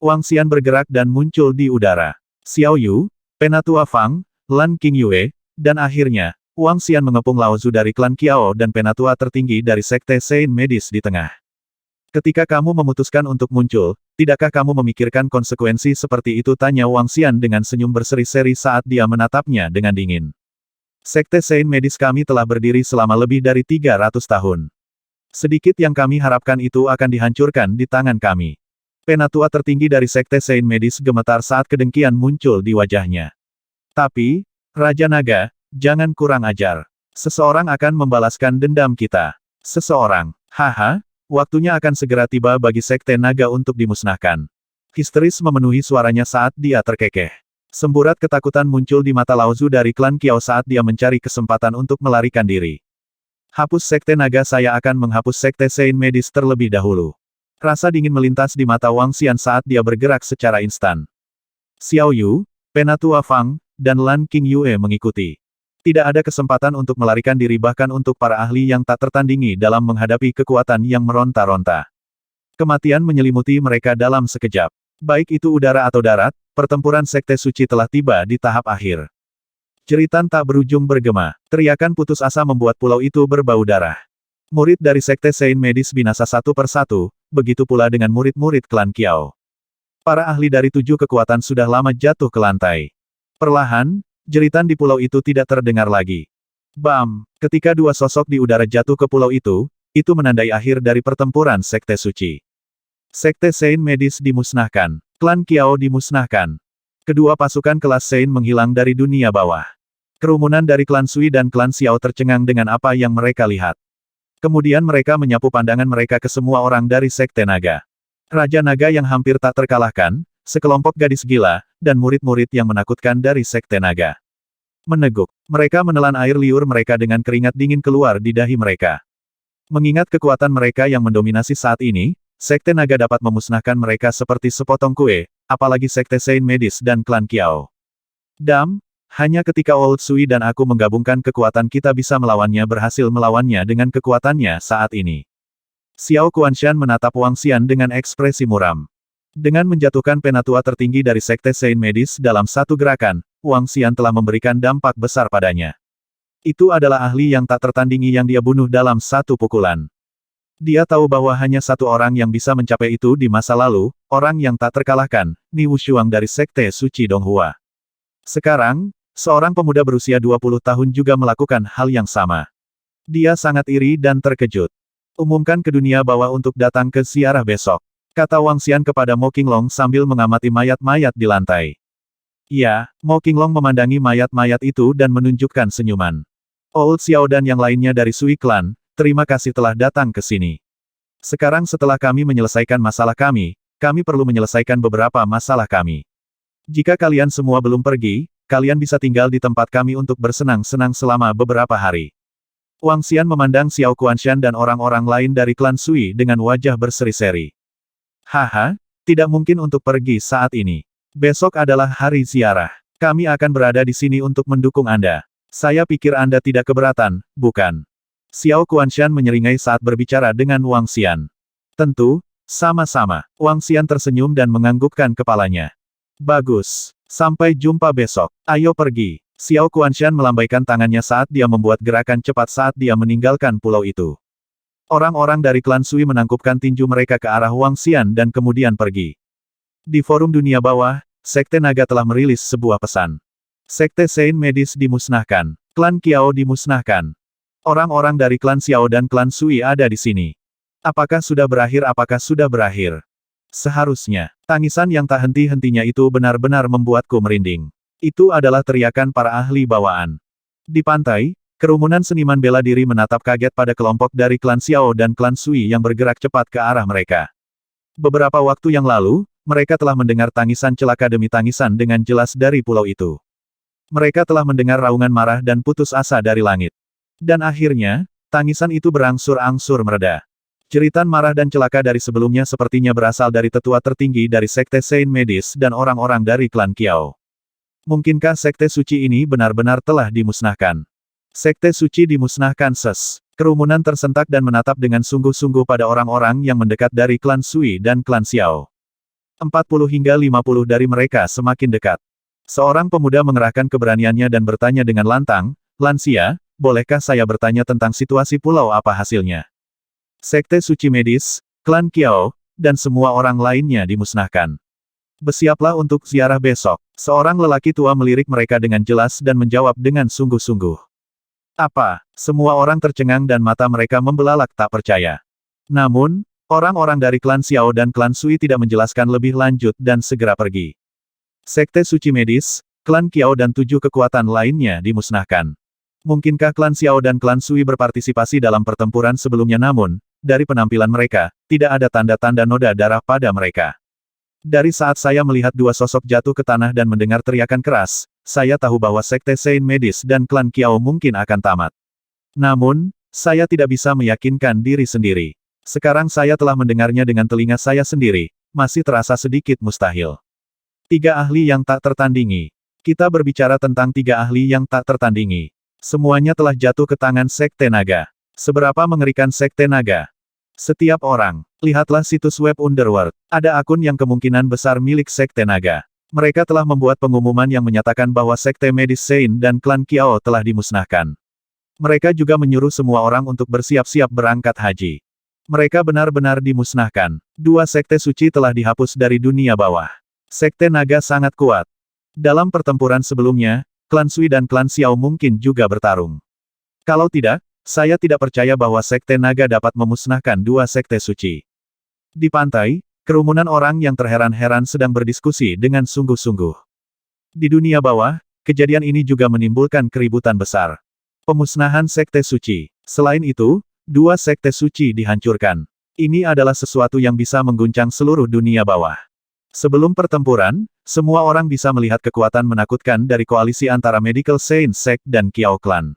[SPEAKER 1] Wang Xian bergerak dan muncul di udara. Xiao Yu, Penatua Fang, Lan Qingyue, dan akhirnya, Wang Xian mengepung Lao Zu dari klan Kiao dan penatua tertinggi dari Sekte Saint Medis di tengah. Ketika kamu memutuskan untuk muncul, tidakkah kamu memikirkan konsekuensi seperti itu? Tanya Wang Xian dengan senyum berseri-seri saat dia menatapnya dengan dingin. Sekte Saint Medis kami telah berdiri selama lebih dari 300 tahun. Sedikit yang kami harapkan itu akan dihancurkan di tangan kami. Penatua tertinggi dari Sekte Saint Medis gemetar saat kedengkian muncul di wajahnya. Tapi, Raja Naga, jangan kurang ajar. Seseorang akan membalaskan dendam kita. Seseorang. Haha, waktunya akan segera tiba bagi Sekte Naga untuk dimusnahkan. Histeris memenuhi suaranya saat dia terkekeh. Semburat ketakutan muncul di mata Lao Zu dari klan Kiao saat dia mencari kesempatan untuk melarikan diri. Hapus Sekte Naga, saya akan menghapus Sekte Saint Medis terlebih dahulu. Rasa dingin melintas di mata Wang Xian saat dia bergerak secara instan. Xiao Yu, Penatua Fang, dan Lan Qingyue mengikuti. Tidak ada kesempatan untuk melarikan diri bahkan untuk para ahli yang tak tertandingi dalam menghadapi kekuatan yang meronta-ronta. Kematian menyelimuti mereka dalam sekejap. Baik itu udara atau darat, pertempuran Sekte Suci telah tiba di tahap akhir. Jeritan tak berujung bergema. Teriakan putus asa membuat pulau itu berbau darah. Murid dari Sekte Saint Medis binasa satu persatu, begitu pula dengan murid-murid klan Kiao. Para ahli dari 7 kekuatan sudah lama jatuh ke lantai. Perlahan, Jeritan di pulau itu tidak terdengar lagi. Bam! Ketika dua sosok di udara jatuh ke pulau itu menandai akhir dari pertempuran Sekte Suci. Sekte Saint Medis dimusnahkan. Klan Kiao dimusnahkan. Kedua pasukan kelas Saint menghilang dari dunia bawah. Kerumunan dari klan Sui dan klan Xiao tercengang dengan apa yang mereka lihat. Kemudian mereka menyapu pandangan mereka ke semua orang dari Sekte Naga. Raja Naga yang hampir tak terkalahkan, sekelompok gadis gila, dan murid-murid yang menakutkan dari Sekte Naga. Meneguk. Mereka menelan air liur mereka dengan keringat dingin keluar di dahi mereka. Mengingat kekuatan mereka yang mendominasi saat ini, Sekte Naga dapat memusnahkan mereka seperti sepotong kue, apalagi Sekte Saint Medis dan klan Kiao. Dam, hanya ketika Old Sui dan aku menggabungkan kekuatan kita bisa melawannya berhasil melawannya dengan kekuatannya saat ini. Xiao Kuanshan menatap Wang Xian dengan ekspresi muram. Dengan menjatuhkan penatua tertinggi dari Sekte Saint Medis dalam satu gerakan, Wang Xian telah memberikan dampak besar padanya. Itu adalah ahli yang tak tertandingi yang dia bunuh dalam satu pukulan. Dia tahu bahwa hanya satu orang yang bisa mencapai itu di masa lalu, orang yang tak terkalahkan, Ni Wushuang dari Sekte Suci Donghua. Sekarang, seorang pemuda berusia 20 tahun juga melakukan hal yang sama. Dia sangat iri dan terkejut. Umumkan ke dunia bawah untuk datang ke ziarah besok, kata Wang Xian kepada Mo Qinglong sambil mengamati mayat-mayat di lantai. Ya, Mo Qinglong memandangi mayat-mayat itu dan menunjukkan senyuman. Old Xiao dan yang lainnya dari Sui Clan, terima kasih telah datang ke sini. Sekarang setelah kami menyelesaikan masalah kami perlu menyelesaikan beberapa masalah kami. Jika kalian semua belum pergi, kalian bisa tinggal di tempat kami untuk bersenang-senang selama beberapa hari. Wang Xian memandang Xiao Kuanshan dan orang-orang lain dari klan Sui dengan wajah berseri-seri. Haha, tidak mungkin untuk pergi saat ini. Besok adalah hari ziarah. Kami akan berada di sini untuk mendukung Anda. Saya pikir Anda tidak keberatan, bukan? Xiao Kuanshan menyeringai saat berbicara dengan Wang Xian. Tentu, sama-sama. Wang Xian tersenyum dan menganggukkan kepalanya. Bagus. Sampai jumpa besok. Ayo pergi. Xiao Kuanshan melambaikan tangannya saat dia membuat gerakan cepat saat dia meninggalkan pulau itu. Orang-orang dari klan Sui menangkupkan tinju mereka ke arah Wang Xian dan kemudian pergi. Di forum dunia bawah, Sekte Naga telah merilis sebuah pesan. Sekte Saint Medis dimusnahkan. Klan Kiao dimusnahkan. Orang-orang dari klan Xiao dan klan Sui ada di sini. Apakah sudah berakhir? Apakah sudah berakhir? Seharusnya, tangisan yang tak henti-hentinya itu benar-benar membuatku merinding. Itu adalah teriakan para ahli bawaan. Di pantai, kerumunan seniman bela diri menatap kaget pada kelompok dari klan Xiao dan klan Sui yang bergerak cepat ke arah mereka. Beberapa waktu yang lalu, mereka telah mendengar tangisan celaka demi tangisan dengan jelas dari pulau itu. Mereka telah mendengar raungan marah dan putus asa dari langit. Dan akhirnya, tangisan itu berangsur-angsur mereda. Jeritan marah dan celaka dari sebelumnya sepertinya berasal dari tetua tertinggi dari Sekte Saint Medis dan orang-orang dari klan Kiao. Mungkinkah Sekte Suci ini benar-benar telah dimusnahkan? Sekte Suci dimusnahkan Kerumunan tersentak dan menatap dengan sungguh-sungguh pada orang-orang yang mendekat dari klan Sui dan klan Xiao. 40 hingga 50 dari mereka semakin dekat. Seorang pemuda mengerahkan keberaniannya dan bertanya dengan lantang, "Lansia, bolehkah saya bertanya tentang situasi pulau apa hasilnya?" Sekte Suci Medis, klan Kiao, dan semua orang lainnya dimusnahkan. Bersiaplah untuk ziarah besok. Seorang lelaki tua melirik mereka dengan jelas dan menjawab dengan sungguh-sungguh. Apa? Semua orang tercengang dan mata mereka membelalak tak percaya. Namun, orang-orang dari klan Xiao dan klan Sui tidak menjelaskan lebih lanjut dan segera pergi. Sekte Suci Medis, klan Kiao dan 7 kekuatan lainnya dimusnahkan. Mungkinkah klan Xiao dan klan Sui berpartisipasi dalam pertempuran sebelumnya namun, dari penampilan mereka, tidak ada tanda-tanda noda darah pada mereka. Dari saat saya melihat dua sosok jatuh ke tanah dan mendengar teriakan keras, saya tahu bahwa Sekte Saint Medis dan klan Kiao mungkin akan tamat. Namun, saya tidak bisa meyakinkan diri sendiri. Sekarang saya telah mendengarnya dengan telinga saya sendiri, masih terasa sedikit mustahil. 3 ahli yang tak tertandingi. Kita berbicara tentang 3 ahli yang tak tertandingi. Semuanya telah jatuh ke tangan Sekte Naga. Seberapa mengerikan Sekte Naga? Setiap orang, lihatlah situs web Underworld. Ada akun yang kemungkinan besar milik Sekte Naga. Mereka telah membuat pengumuman yang menyatakan bahwa Sekte Medis Saint dan klan Kiao telah dimusnahkan. Mereka juga menyuruh semua orang untuk bersiap-siap berangkat haji. Mereka benar-benar dimusnahkan. 2 sekte suci telah dihapus dari dunia bawah. Sekte Naga sangat kuat. Dalam pertempuran sebelumnya, klan Sui dan klan Xiao mungkin juga bertarung. Kalau tidak, saya tidak percaya bahwa Sekte Naga dapat memusnahkan dua Sekte Suci. Di pantai, kerumunan orang yang terheran-heran sedang berdiskusi dengan sungguh-sungguh. Di dunia bawah, kejadian ini juga menimbulkan keributan besar. Pemusnahan Sekte Suci. Selain itu, dua Sekte Suci dihancurkan. Ini adalah sesuatu yang bisa mengguncang seluruh dunia bawah. Sebelum pertempuran, semua orang bisa melihat kekuatan menakutkan dari koalisi antara Medical Saint Sect dan Qiao Clan.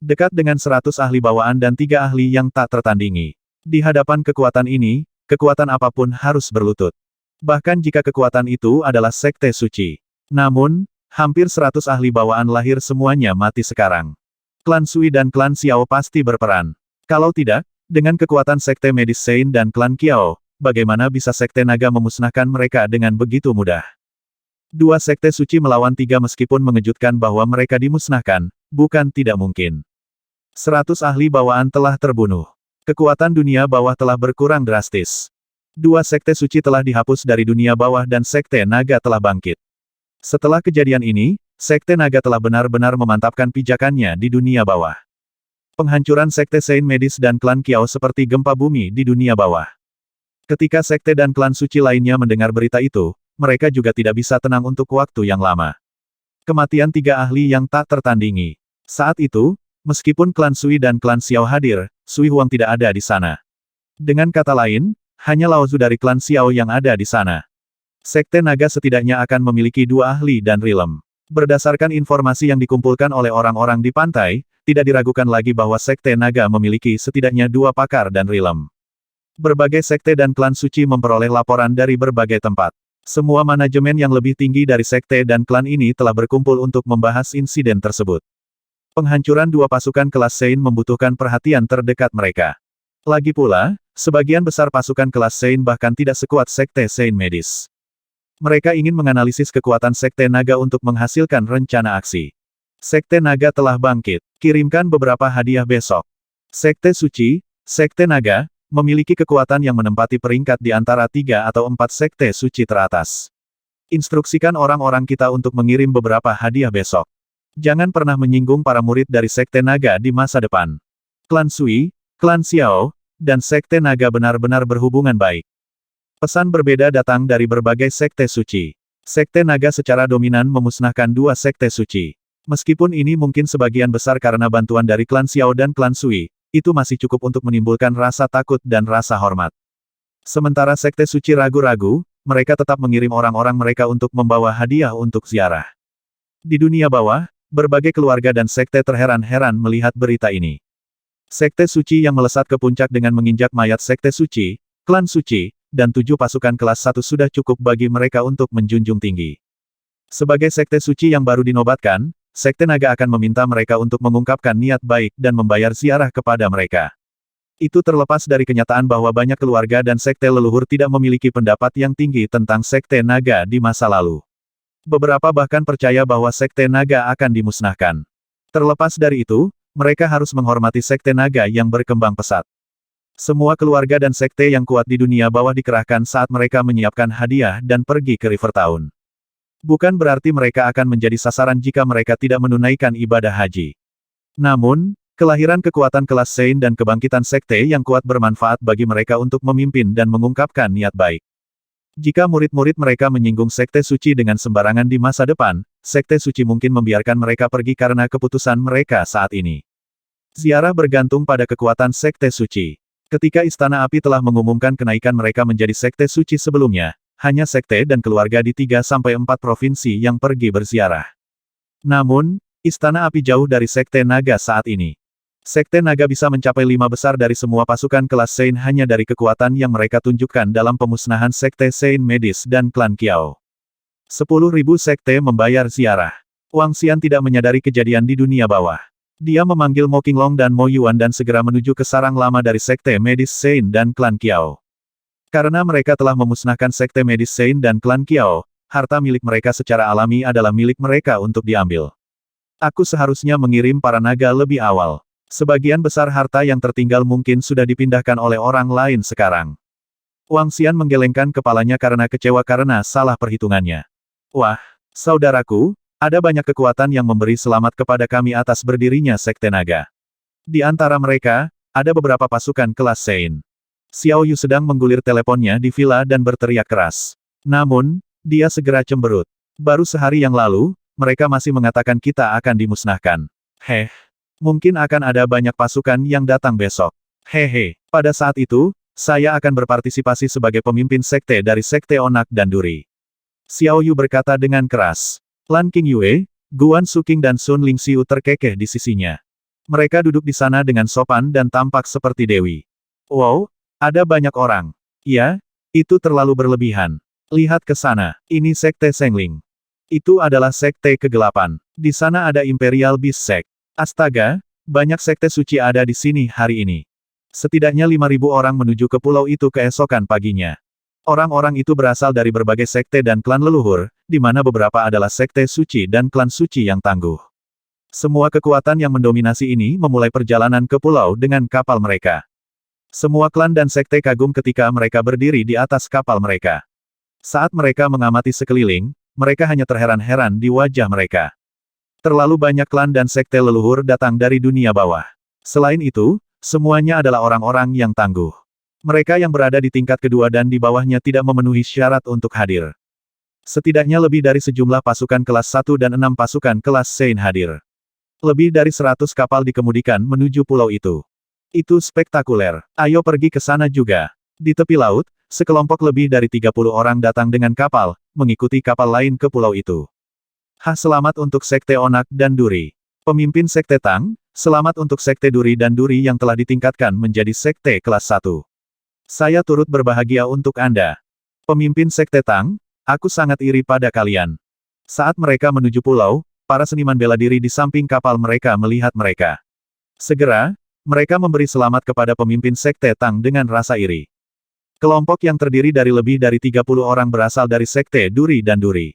[SPEAKER 1] Dekat dengan 100 ahli bawaan dan 3 ahli yang tak tertandingi. Di hadapan kekuatan ini, kekuatan apapun harus berlutut. Bahkan jika kekuatan itu adalah Sekte Suci. Namun, hampir 100 ahli bawaan lahir semuanya mati sekarang. Klan Sui dan klan Xiao pasti berperan. Kalau tidak, dengan kekuatan Sekte Medis Saint dan klan Qiao, bagaimana bisa Sekte Naga memusnahkan mereka dengan begitu mudah? Dua Sekte Suci melawan 3 meskipun mengejutkan bahwa mereka dimusnahkan, bukan tidak mungkin. 100 ahli bawaan telah terbunuh. Kekuatan dunia bawah telah berkurang drastis. Dua Sekte Suci telah dihapus dari dunia bawah dan Sekte Naga telah bangkit. Setelah kejadian ini, Sekte Naga telah benar-benar memantapkan pijakannya di dunia bawah. Penghancuran Sekte Saint Medis dan klan Qiao seperti gempa bumi di dunia bawah. Ketika Sekte dan klan suci lainnya mendengar berita itu, mereka juga tidak bisa tenang untuk waktu yang lama. Kematian 3 ahli yang tak tertandingi. Saat itu, meskipun klan Sui dan klan Xiao hadir, Sui Huang tidak ada di sana. Dengan kata lain, hanya Lao Zu dari klan Xiao yang ada di sana. Sekte Naga setidaknya akan memiliki 2 ahli dan Rilem. Berdasarkan informasi yang dikumpulkan oleh orang-orang di pantai, tidak diragukan lagi bahwa Sekte Naga memiliki setidaknya 2 pakar dan Rilem. Berbagai sekte dan klan suci memperoleh laporan dari berbagai tempat. Semua manajemen yang lebih tinggi dari sekte dan klan ini telah berkumpul untuk membahas insiden tersebut. Penghancuran 2 pasukan kelas Sein membutuhkan perhatian terdekat mereka. Lagi pula, sebagian besar pasukan kelas Sein bahkan tidak sekuat Sekte Saint Medis. Mereka ingin menganalisis kekuatan Sekte Naga untuk menghasilkan rencana aksi. Sekte Naga telah bangkit. Kirimkan beberapa hadiah besok. Sekte Suci, Sekte Naga, memiliki kekuatan yang menempati peringkat di antara 3 atau 4 Sekte Suci teratas. Instruksikan orang-orang kita untuk mengirim beberapa hadiah besok. Jangan pernah menyinggung para murid dari Sekte Naga di masa depan. Klan Sui, klan Xiao, dan Sekte Naga benar-benar berhubungan baik. Pesan berbeda datang dari berbagai Sekte Suci. Sekte Naga secara dominan memusnahkan 2 Sekte Suci. Meskipun ini mungkin sebagian besar karena bantuan dari klan Xiao dan klan Sui, itu masih cukup untuk menimbulkan rasa takut dan rasa hormat. Sementara Sekte Suci ragu-ragu, mereka tetap mengirim orang-orang mereka untuk membawa hadiah untuk ziarah. Di dunia bawah, berbagai keluarga dan sekte terheran-heran melihat berita ini. Sekte Suci yang melesat ke puncak dengan menginjak mayat Sekte Suci, klan Suci, dan 7 pasukan kelas 1 sudah cukup bagi mereka untuk menjunjung tinggi. Sebagai Sekte Suci yang baru dinobatkan, Sekte Naga akan meminta mereka untuk mengungkapkan niat baik dan membayar ziarah kepada mereka. Itu terlepas dari kenyataan bahwa banyak keluarga dan sekte leluhur tidak memiliki pendapat yang tinggi tentang Sekte Naga di masa lalu. Beberapa bahkan percaya bahwa Sekte Naga akan dimusnahkan. Terlepas dari itu, mereka harus menghormati Sekte Naga yang berkembang pesat. Semua keluarga dan sekte yang kuat di dunia bawah dikerahkan saat mereka menyiapkan hadiah dan pergi ke River Town. Bukan berarti mereka akan menjadi sasaran jika mereka tidak menunaikan ibadah haji. Namun, kelahiran kekuatan kelas Sein dan kebangkitan sekte yang kuat bermanfaat bagi mereka untuk memimpin dan mengungkapkan niat baik. Jika murid-murid mereka menyinggung Sekte Suci dengan sembarangan di masa depan, Sekte Suci mungkin membiarkan mereka pergi karena keputusan mereka saat ini. Ziarah bergantung pada kekuatan Sekte Suci. Ketika Istana Api telah mengumumkan kenaikan mereka menjadi Sekte Suci sebelumnya, hanya sekte dan keluarga di 3-4 provinsi yang pergi berziarah. Namun, Istana Api jauh dari Sekte Naga saat ini. Sekte Naga bisa mencapai 5 besar dari semua pasukan kelas Sein hanya dari kekuatan yang mereka tunjukkan dalam pemusnahan Sekte Saint Medis dan klan Qiao. 10.000 sekte membayar ziarah. Wang Xian tidak menyadari kejadian di dunia bawah. Dia memanggil Mo Qinglong dan Mo Yuan dan segera menuju ke sarang lama dari Sekte Medis Saint dan klan Qiao. Karena mereka telah memusnahkan Sekte Medis Saint dan klan Qiao, harta milik mereka secara alami adalah milik mereka untuk diambil. Aku seharusnya mengirim para naga lebih awal. Sebagian besar harta yang tertinggal mungkin sudah dipindahkan oleh orang lain sekarang. Wang Xian menggelengkan kepalanya karena kecewa karena salah perhitungannya. Wah, saudaraku, Ada banyak kekuatan yang memberi selamat kepada kami atas berdirinya Sekte Naga. Di antara mereka, ada beberapa pasukan kelas Sein. Xiao Yu sedang menggulir teleponnya di villa dan berteriak keras. Namun, dia segera cemberut. Baru sehari yang lalu, mereka masih mengatakan kita akan dimusnahkan. Mungkin akan ada banyak pasukan yang datang besok. Pada saat itu, saya akan berpartisipasi sebagai pemimpin sekte dari Sekte Onak dan Duri. Xiao Yu berkata dengan keras. Lan Qingyue, Guan Suking dan Sun Lingxiu terkekeh di sisinya. Mereka duduk di sana dengan sopan dan tampak seperti dewi. Wow, ada banyak orang. Ya, itu terlalu berlebihan. Lihat ke sana, ini Sekte Sengling. Itu adalah Sekte Kegelapan. Di sana ada Imperial Beast Sect. Astaga, banyak sekte suci ada di sini hari ini. Setidaknya 5.000 orang menuju ke pulau itu keesokan paginya. Orang-orang itu berasal dari berbagai sekte dan klan leluhur, di mana beberapa adalah sekte suci dan klan suci yang tangguh. Semua kekuatan yang mendominasi ini memulai perjalanan ke pulau dengan kapal mereka. Semua klan dan sekte kagum ketika mereka berdiri di atas kapal mereka. Saat mereka mengamati sekeliling, mereka hanya terheran-heran di wajah mereka. Terlalu banyak klan dan sekte leluhur datang dari dunia bawah. Selain itu, semuanya adalah orang-orang yang tangguh. Mereka yang berada di tingkat kedua dan di bawahnya tidak memenuhi syarat untuk hadir. Setidaknya lebih dari sejumlah pasukan kelas 1 dan 6 pasukan kelas Sein hadir. Lebih dari 100 kapal dikemudikan menuju pulau itu. Itu spektakuler. Ayo pergi ke sana juga. Di tepi laut, sekelompok lebih dari 30 orang datang dengan kapal, mengikuti kapal lain ke pulau itu. Selamat untuk Sekte Onak dan Duri. Pemimpin Sekte Tang, selamat untuk Sekte Duri dan Duri yang telah ditingkatkan menjadi Sekte kelas 1. Saya turut berbahagia untuk Anda. Pemimpin Sekte Tang, aku sangat iri pada kalian. Saat mereka menuju pulau, para seniman bela diri di samping kapal mereka melihat mereka. Segera, mereka memberi selamat kepada pemimpin Sekte Tang dengan rasa iri. Kelompok yang terdiri dari lebih dari 30 orang berasal dari Sekte Duri dan Duri.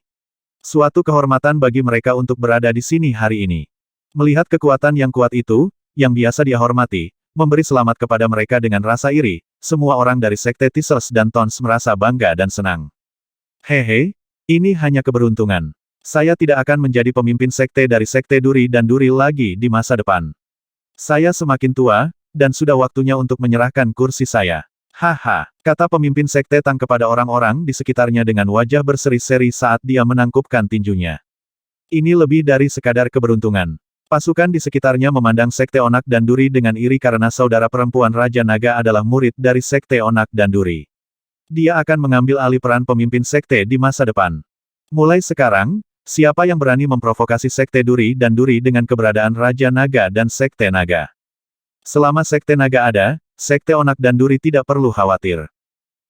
[SPEAKER 1] Suatu kehormatan bagi mereka untuk berada di sini hari ini. Melihat kekuatan yang kuat itu, yang biasa dia hormati, memberi selamat kepada mereka dengan rasa iri, semua orang dari Sekte Tisels dan Tons merasa bangga dan senang. Ini hanya keberuntungan. Saya tidak akan menjadi pemimpin sekte dari Sekte Duri dan Duri lagi di masa depan. Saya semakin tua, dan sudah waktunya untuk menyerahkan kursi saya. Kata pemimpin Sekte Tang kepada orang-orang di sekitarnya dengan wajah berseri-seri saat dia menangkupkan tinjunya. Ini lebih dari sekadar keberuntungan. Pasukan di sekitarnya memandang Sekte Onak dan Duri dengan iri karena saudara perempuan Raja Naga adalah murid dari Sekte Onak dan Duri. Dia akan mengambil alih peran pemimpin sekte di masa depan. Mulai sekarang, siapa yang berani memprovokasi Sekte Duri dan Duri dengan keberadaan Raja Naga dan Sekte Naga? Selama Sekte Naga ada, Sekte Onak dan Duri tidak perlu khawatir.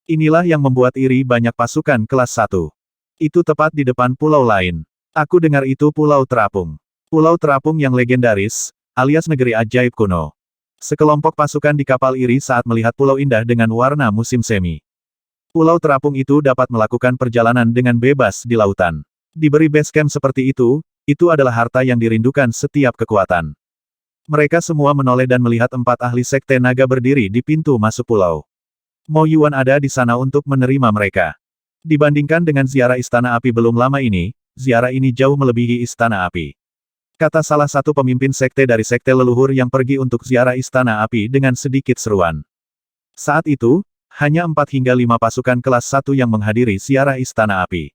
[SPEAKER 1] Inilah yang membuat iri banyak pasukan kelas 1. Itu tepat di depan pulau lain. Aku dengar itu Pulau Terapung. Pulau Terapung yang legendaris, alias negeri ajaib kuno. Sekelompok pasukan di kapal iri saat melihat pulau indah dengan warna musim semi. Pulau Terapung itu dapat melakukan perjalanan dengan bebas di lautan. Diberi base camp seperti itu adalah harta yang dirindukan setiap kekuatan. Mereka semua menoleh dan melihat 4 ahli Sekte Naga berdiri di pintu masuk pulau. Mo Yuan ada di sana untuk menerima mereka. Dibandingkan dengan ziarah Istana Api belum lama ini, ziarah ini jauh melebihi Istana Api. Kata salah satu pemimpin sekte dari sekte leluhur yang pergi untuk ziarah Istana Api dengan sedikit seruan. Saat itu, hanya 4 hingga 5 pasukan kelas 1 yang menghadiri ziarah Istana Api.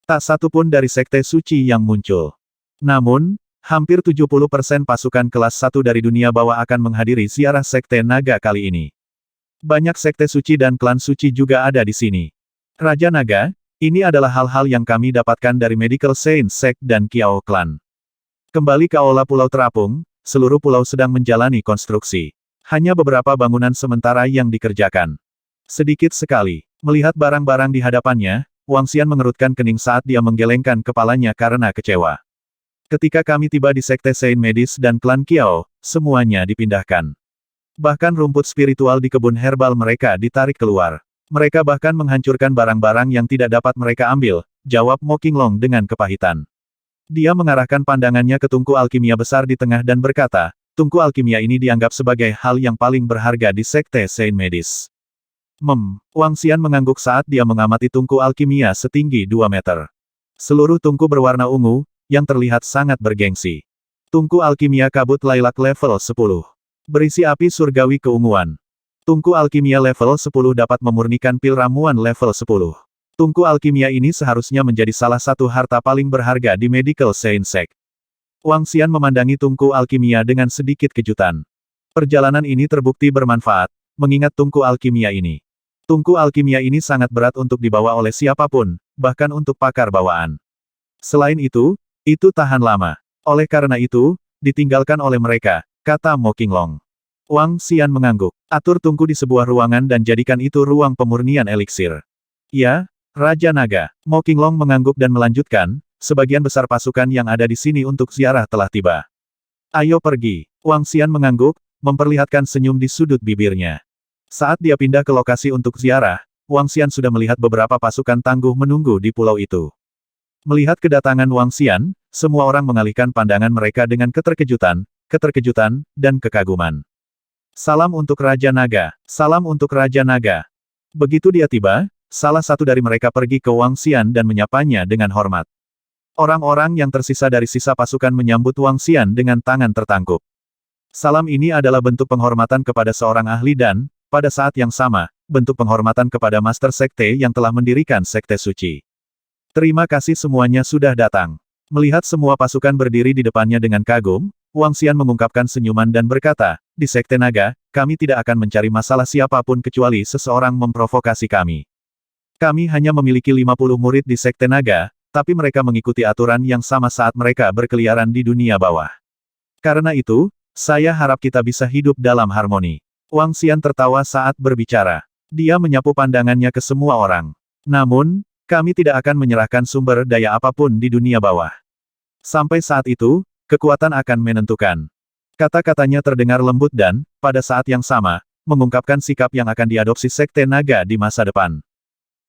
[SPEAKER 1] Tak satu pun dari sekte suci yang muncul. Namun, hampir 70% pasukan kelas 1 dari dunia bawah akan menghadiri ziarah Sekte Naga kali ini. Banyak sekte suci dan klan suci juga ada di sini. Raja Naga, ini adalah hal-hal yang kami dapatkan dari Medical Saint Sect dan Kiao Clan. Kembali ke Aula Pulau Terapung, seluruh pulau sedang menjalani konstruksi. Hanya beberapa bangunan sementara yang dikerjakan. Sedikit sekali, melihat barang-barang di hadapannya, Wang Xian mengerutkan kening saat dia menggelengkan kepalanya karena kecewa. Ketika kami tiba di Sekte Saint Medis dan klan Kiao, semuanya dipindahkan. Bahkan rumput spiritual di kebun herbal mereka ditarik keluar. Mereka bahkan menghancurkan barang-barang yang tidak dapat mereka ambil, jawab Mo Qinglong dengan kepahitan. Dia mengarahkan pandangannya ke tungku alkimia besar di tengah dan berkata, tungku alkimia ini dianggap sebagai hal yang paling berharga di Sekte Saint Medis. Wang Xian mengangguk saat dia mengamati tungku alkimia setinggi 2 meter. Seluruh tungku berwarna ungu, yang terlihat sangat bergengsi. Tungku alkimia kabut lailak level 10. Berisi api surgawi keunguan. Tungku alkimia level 10 dapat memurnikan pil ramuan level 10. Tungku alkimia ini seharusnya menjadi salah satu harta paling berharga di Medical Science. Wang Xian memandangi tungku alkimia dengan sedikit kejutan. Perjalanan ini terbukti bermanfaat, mengingat tungku alkimia ini. Tungku alkimia ini sangat berat untuk dibawa oleh siapapun, bahkan untuk pakar bawaan. Selain itu tahan lama. Oleh karena itu, ditinggalkan oleh mereka, kata Mo Qinglong. Wang Xian mengangguk. Atur tungku di sebuah ruangan dan jadikan itu ruang pemurnian eliksir. Ya, Raja Naga. Mo Qinglong mengangguk dan melanjutkan, sebagian besar pasukan yang ada di sini untuk ziarah telah tiba. Ayo pergi. Wang Xian mengangguk, memperlihatkan senyum di sudut bibirnya. Saat dia pindah ke lokasi untuk ziarah, Wang Xian sudah melihat beberapa pasukan tangguh menunggu di pulau itu. Melihat kedatangan Wang Xian, semua orang mengalihkan pandangan mereka dengan keterkejutan, dan kekaguman. Salam untuk Raja Naga. Salam untuk Raja Naga. Begitu dia tiba, salah satu dari mereka pergi ke Wang Xian dan menyapanya dengan hormat. Orang-orang yang tersisa dari sisa pasukan menyambut Wang Xian dengan tangan tertangkup. Salam ini adalah bentuk penghormatan kepada seorang ahli dan, pada saat yang sama, bentuk penghormatan kepada Master Sekte yang telah mendirikan Sekte Suci. Terima kasih semuanya sudah datang. Melihat semua pasukan berdiri di depannya dengan kagum, Wang Xian mengungkapkan senyuman dan berkata, di Sekte Naga, kami tidak akan mencari masalah siapapun kecuali seseorang memprovokasi kami. Kami hanya memiliki 50 murid di Sekte Naga, tapi mereka mengikuti aturan yang sama saat mereka berkeliaran di dunia bawah. Karena itu, saya harap kita bisa hidup dalam harmoni. Wang Xian tertawa saat berbicara. Dia menyapu pandangannya ke semua orang. Namun, kami tidak akan menyerahkan sumber daya apapun di dunia bawah. Sampai saat itu, kekuatan akan menentukan. Kata-katanya terdengar lembut dan, pada saat yang sama, mengungkapkan sikap yang akan diadopsi Sekte Naga di masa depan.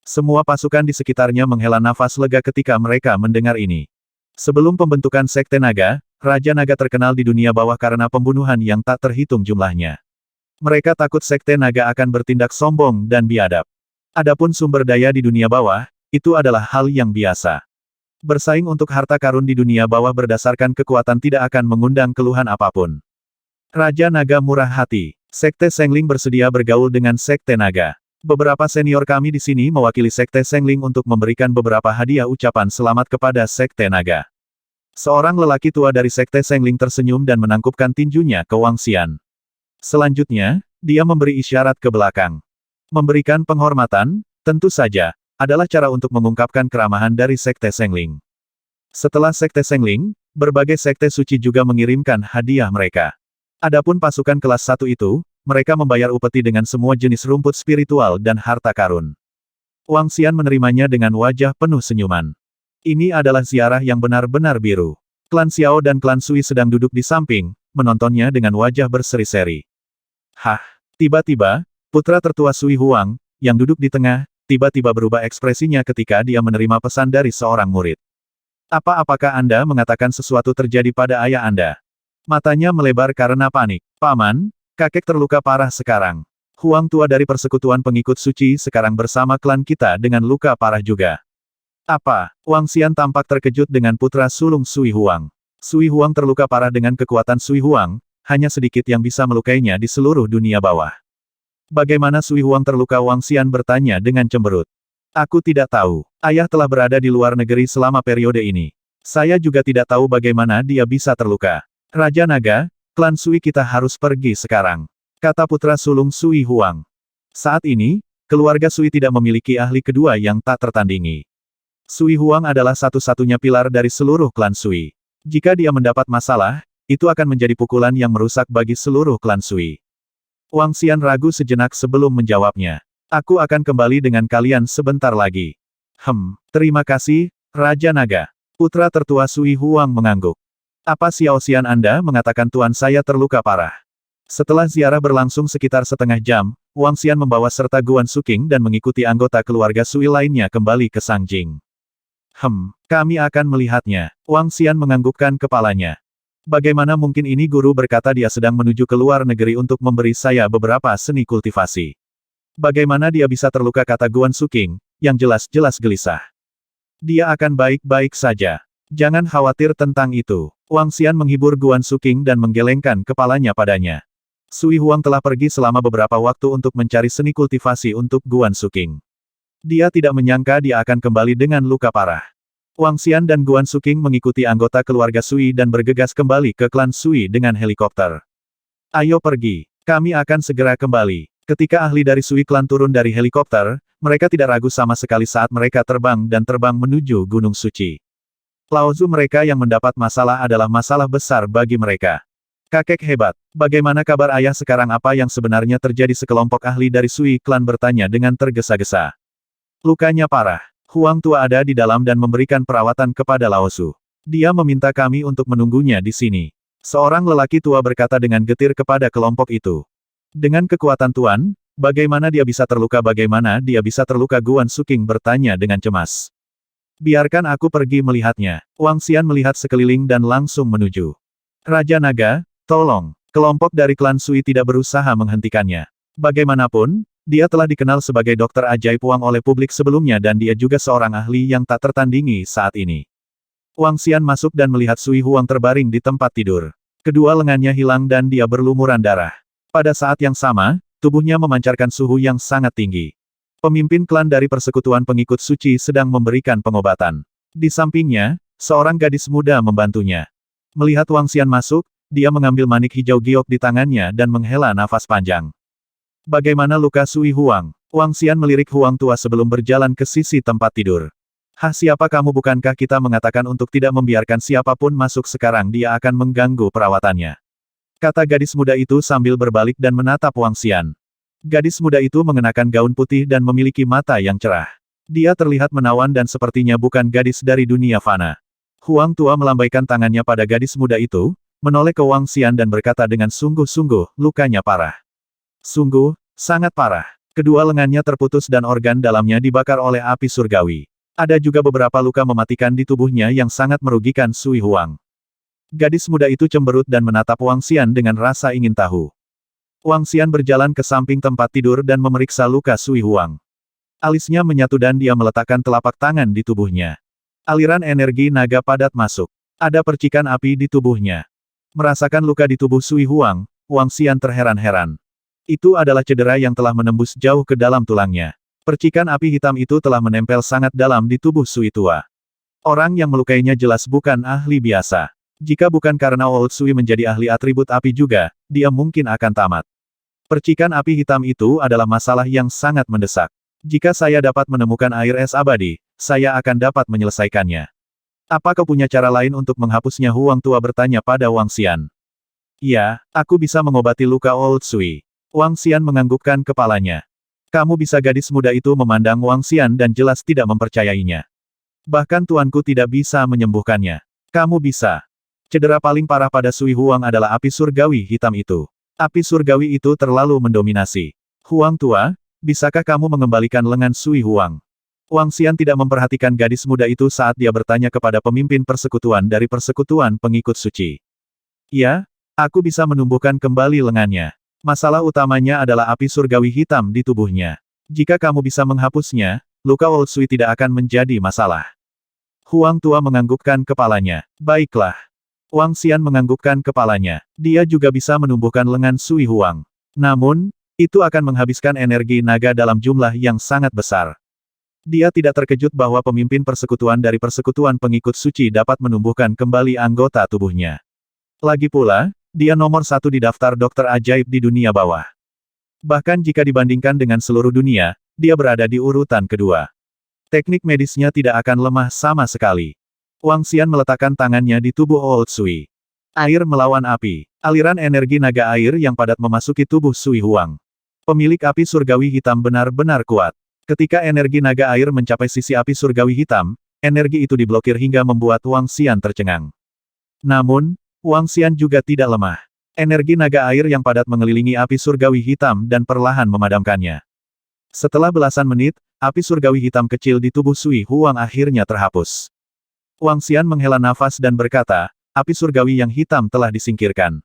[SPEAKER 1] Semua pasukan di sekitarnya menghela nafas lega ketika mereka mendengar ini. Sebelum pembentukan Sekte Naga, Raja Naga terkenal di dunia bawah karena pembunuhan yang tak terhitung jumlahnya. Mereka takut Sekte Naga akan bertindak sombong dan biadab. Adapun sumber daya di dunia bawah, itu adalah hal yang biasa. Bersaing untuk harta karun di dunia bawah berdasarkan kekuatan tidak akan mengundang keluhan apapun. Raja Naga murah hati. Sekte Sengling bersedia bergaul dengan Sekte Naga. Beberapa senior kami di sini mewakili Sekte Sengling untuk memberikan beberapa hadiah ucapan selamat kepada Sekte Naga. Seorang lelaki tua dari Sekte Sengling tersenyum dan menangkupkan tinjunya ke Wang Xian. Selanjutnya, dia memberi isyarat ke belakang. Memberikan penghormatan, tentu saja, adalah cara untuk mengungkapkan keramahan dari Sekte Sengling. Setelah Sekte Sengling, berbagai Sekte Suci juga mengirimkan hadiah mereka. Adapun pasukan kelas 1 itu, mereka membayar upeti dengan semua jenis rumput spiritual dan harta karun. Wang Xian menerimanya dengan wajah penuh senyuman. Ini adalah ziarah yang benar-benar biru. Klan Xiao dan klan Sui sedang duduk di samping, menontonnya dengan wajah berseri-seri. Hah! Tiba-tiba, putra tertua Sui Huang, yang duduk di tengah, tiba-tiba berubah ekspresinya ketika dia menerima pesan dari seorang murid. Apakah Anda mengatakan sesuatu terjadi pada ayah Anda? Matanya melebar karena panik. Paman, kakek terluka parah sekarang. Huang tua dari persekutuan pengikut suci sekarang bersama klan kita dengan luka parah juga. Apa? Wang Xian tampak terkejut dengan putra sulung Sui Huang. Sui Huang terluka parah dengan kekuatan Sui Huang, hanya sedikit yang bisa melukainya di seluruh dunia bawah. Bagaimana Sui Huang terluka? Wang Xian bertanya dengan cemberut. Aku tidak tahu. Ayah telah berada di luar negeri selama periode ini. Saya juga tidak tahu bagaimana dia bisa terluka. Raja Naga, klan Sui kita harus pergi sekarang, kata putra sulung Sui Huang. Saat ini, keluarga Sui tidak memiliki ahli kedua yang tak tertandingi. Sui Huang adalah satu-satunya pilar dari seluruh klan Sui. Jika dia mendapat masalah, itu akan menjadi pukulan yang merusak bagi seluruh klan Sui. Wang Xian ragu sejenak sebelum menjawabnya. Aku akan kembali dengan kalian sebentar lagi. Terima kasih, Raja Naga. Putra tertua Sui Huang mengangguk. Apa Xiao Xian Anda mengatakan tuan saya terluka parah? Setelah ziarah berlangsung sekitar setengah jam, Wang Xian membawa serta Guan Suking dan mengikuti anggota keluarga Sui lainnya kembali ke Sangjing. Kami akan melihatnya. Wang Xian menganggukkan kepalanya. Bagaimana mungkin ini? Guru berkata dia sedang menuju ke luar negeri untuk memberi saya beberapa seni kultivasi. Bagaimana dia bisa terluka? Kata Guan Suking, yang jelas-jelas gelisah. Dia akan baik-baik saja. Jangan khawatir tentang itu. Wang Xian menghibur Guan Suking dan menggelengkan kepalanya padanya. Sui Huang telah pergi selama beberapa waktu untuk mencari seni kultivasi untuk Guan Suking. Dia tidak menyangka dia akan kembali dengan luka parah. Wang Xian dan Guan Suking mengikuti anggota keluarga Sui dan bergegas kembali ke klan Sui dengan helikopter. Ayo pergi. Kami akan segera kembali. Ketika ahli dari Sui klan turun dari helikopter, mereka tidak ragu sama sekali saat mereka terbang menuju Gunung Suci. Laozu mereka yang mendapat masalah adalah masalah besar bagi mereka. Kakek hebat, bagaimana kabar ayah sekarang? Apa yang sebenarnya terjadi? Sekelompok ahli dari Sui klan bertanya dengan tergesa-gesa. Lukanya parah. Huang Tua ada di dalam dan memberikan perawatan kepada Laozu. Dia meminta kami untuk menunggunya di sini. Seorang lelaki tua berkata dengan getir kepada kelompok itu. Dengan kekuatan Tuan, bagaimana dia bisa terluka? Bagaimana dia bisa terluka? Guan Suking bertanya dengan cemas. Biarkan aku pergi melihatnya. Wang Xian melihat sekeliling dan langsung menuju. Raja Naga, tolong. Kelompok dari klan Sui tidak berusaha menghentikannya. Bagaimanapun, dia telah dikenal sebagai dokter ajaib Wang oleh publik sebelumnya dan dia juga seorang ahli yang tak tertandingi saat ini. Wang Xian masuk dan melihat Sui Huang terbaring di tempat tidur. Kedua lengannya hilang dan dia berlumuran darah. Pada saat yang sama, tubuhnya memancarkan suhu yang sangat tinggi. Pemimpin klan dari persekutuan pengikut suci sedang memberikan pengobatan. Di sampingnya, seorang gadis muda membantunya. Melihat Wang Xian masuk, dia mengambil manik hijau giok di tangannya dan menghela nafas panjang. Bagaimana luka Sui Huang? Wang Xian melirik Huang Tua sebelum berjalan ke sisi tempat tidur. Hah, siapa kamu? Bukankah kita mengatakan untuk tidak membiarkan siapapun masuk? Sekarang dia akan mengganggu perawatannya. Kata gadis muda itu sambil berbalik dan menatap Wang Xian. Gadis muda itu mengenakan gaun putih dan memiliki mata yang cerah. Dia terlihat menawan dan sepertinya bukan gadis dari dunia fana. Huang Tua melambaikan tangannya pada gadis muda itu, menoleh ke Wang Xian dan berkata dengan sungguh-sungguh, lukanya parah. Sungguh, sangat parah. Kedua lengannya terputus dan organ dalamnya dibakar oleh api surgawi. Ada juga beberapa luka mematikan di tubuhnya yang sangat merugikan Sui Huang. Gadis muda itu cemberut dan menatap Wang Xian dengan rasa ingin tahu. Wang Xian berjalan ke samping tempat tidur dan memeriksa luka Sui Huang. Alisnya menyatu dan dia meletakkan telapak tangan di tubuhnya. Aliran energi naga padat masuk. Ada percikan api di tubuhnya. Merasakan luka di tubuh Sui Huang, Wang Xian terheran-heran. Itu adalah cedera yang telah menembus jauh ke dalam tulangnya. Percikan api hitam itu telah menempel sangat dalam di tubuh Sui tua. Orang yang melukainya jelas bukan ahli biasa. Jika bukan karena Old Sui menjadi ahli atribut api juga, dia mungkin akan tamat. Percikan api hitam itu adalah masalah yang sangat mendesak. Jika saya dapat menemukan air es abadi, saya akan dapat menyelesaikannya. Apa kau punya cara lain untuk menghapusnya? Huang Tua bertanya pada Wang Xian. Ya, aku bisa mengobati luka Old Sui. Wang Xian menganggukkan kepalanya. Kamu bisa? Gadis muda itu memandang Wang Xian dan jelas tidak mempercayainya. Bahkan tuanku tidak bisa menyembuhkannya. Kamu bisa. Cedera paling parah pada Sui Huang adalah api surgawi hitam itu. Api surgawi itu terlalu mendominasi. Huang Tua, bisakah kamu mengembalikan lengan Sui Huang? Wang Xian tidak memperhatikan gadis muda itu saat dia bertanya kepada pemimpin persekutuan dari persekutuan pengikut suci. Ya, aku bisa menumbuhkan kembali lengannya. Masalah utamanya adalah api surgawi hitam di tubuhnya. Jika kamu bisa menghapusnya, luka Old Sui tidak akan menjadi masalah. Huang Tua menganggukkan kepalanya. Baiklah. Wang Xian menganggukkan kepalanya. Dia juga bisa menumbuhkan lengan Sui Huang. Namun, itu akan menghabiskan energi naga dalam jumlah yang sangat besar. Dia tidak terkejut bahwa pemimpin persekutuan dari persekutuan pengikut suci dapat menumbuhkan kembali anggota tubuhnya. Lagi pula, dia nomor satu di daftar dokter ajaib di dunia bawah. Bahkan jika dibandingkan dengan seluruh dunia, dia berada di urutan kedua. Teknik medisnya tidak akan lemah sama sekali. Wang Xian meletakkan tangannya di tubuh Old Sui. Air melawan api. Aliran energi naga air yang padat memasuki tubuh Sui Huang. Pemilik api surgawi hitam benar-benar kuat. Ketika energi naga air mencapai sisi api surgawi hitam, energi itu diblokir hingga membuat Wang Xian tercengang. Namun, Wang Xian juga tidak lemah. Energi naga air yang padat mengelilingi api surgawi hitam dan perlahan memadamkannya. Setelah belasan menit, api surgawi hitam kecil di tubuh Sui Huang akhirnya terhapus. Wang Xian menghela nafas dan berkata, api surgawi yang hitam telah disingkirkan.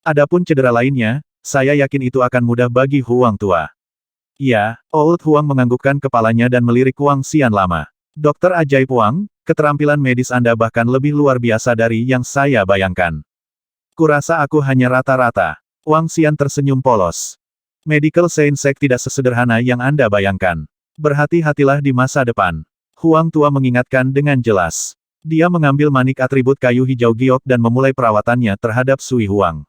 [SPEAKER 1] Adapun cedera lainnya, saya yakin itu akan mudah bagi Huang Tua. Ya, Old Huang menganggukkan kepalanya dan melirik Wang Xian lama. Dokter ajaib Wang, keterampilan medis Anda bahkan lebih luar biasa dari yang saya bayangkan. Kurasa aku hanya rata-rata. Wang Xian tersenyum polos. Medical Science tidak sesederhana yang Anda bayangkan. Berhati-hatilah di masa depan. Huang Tua mengingatkan dengan jelas. Dia mengambil manik atribut kayu hijau giok dan memulai perawatannya terhadap Sui Huang.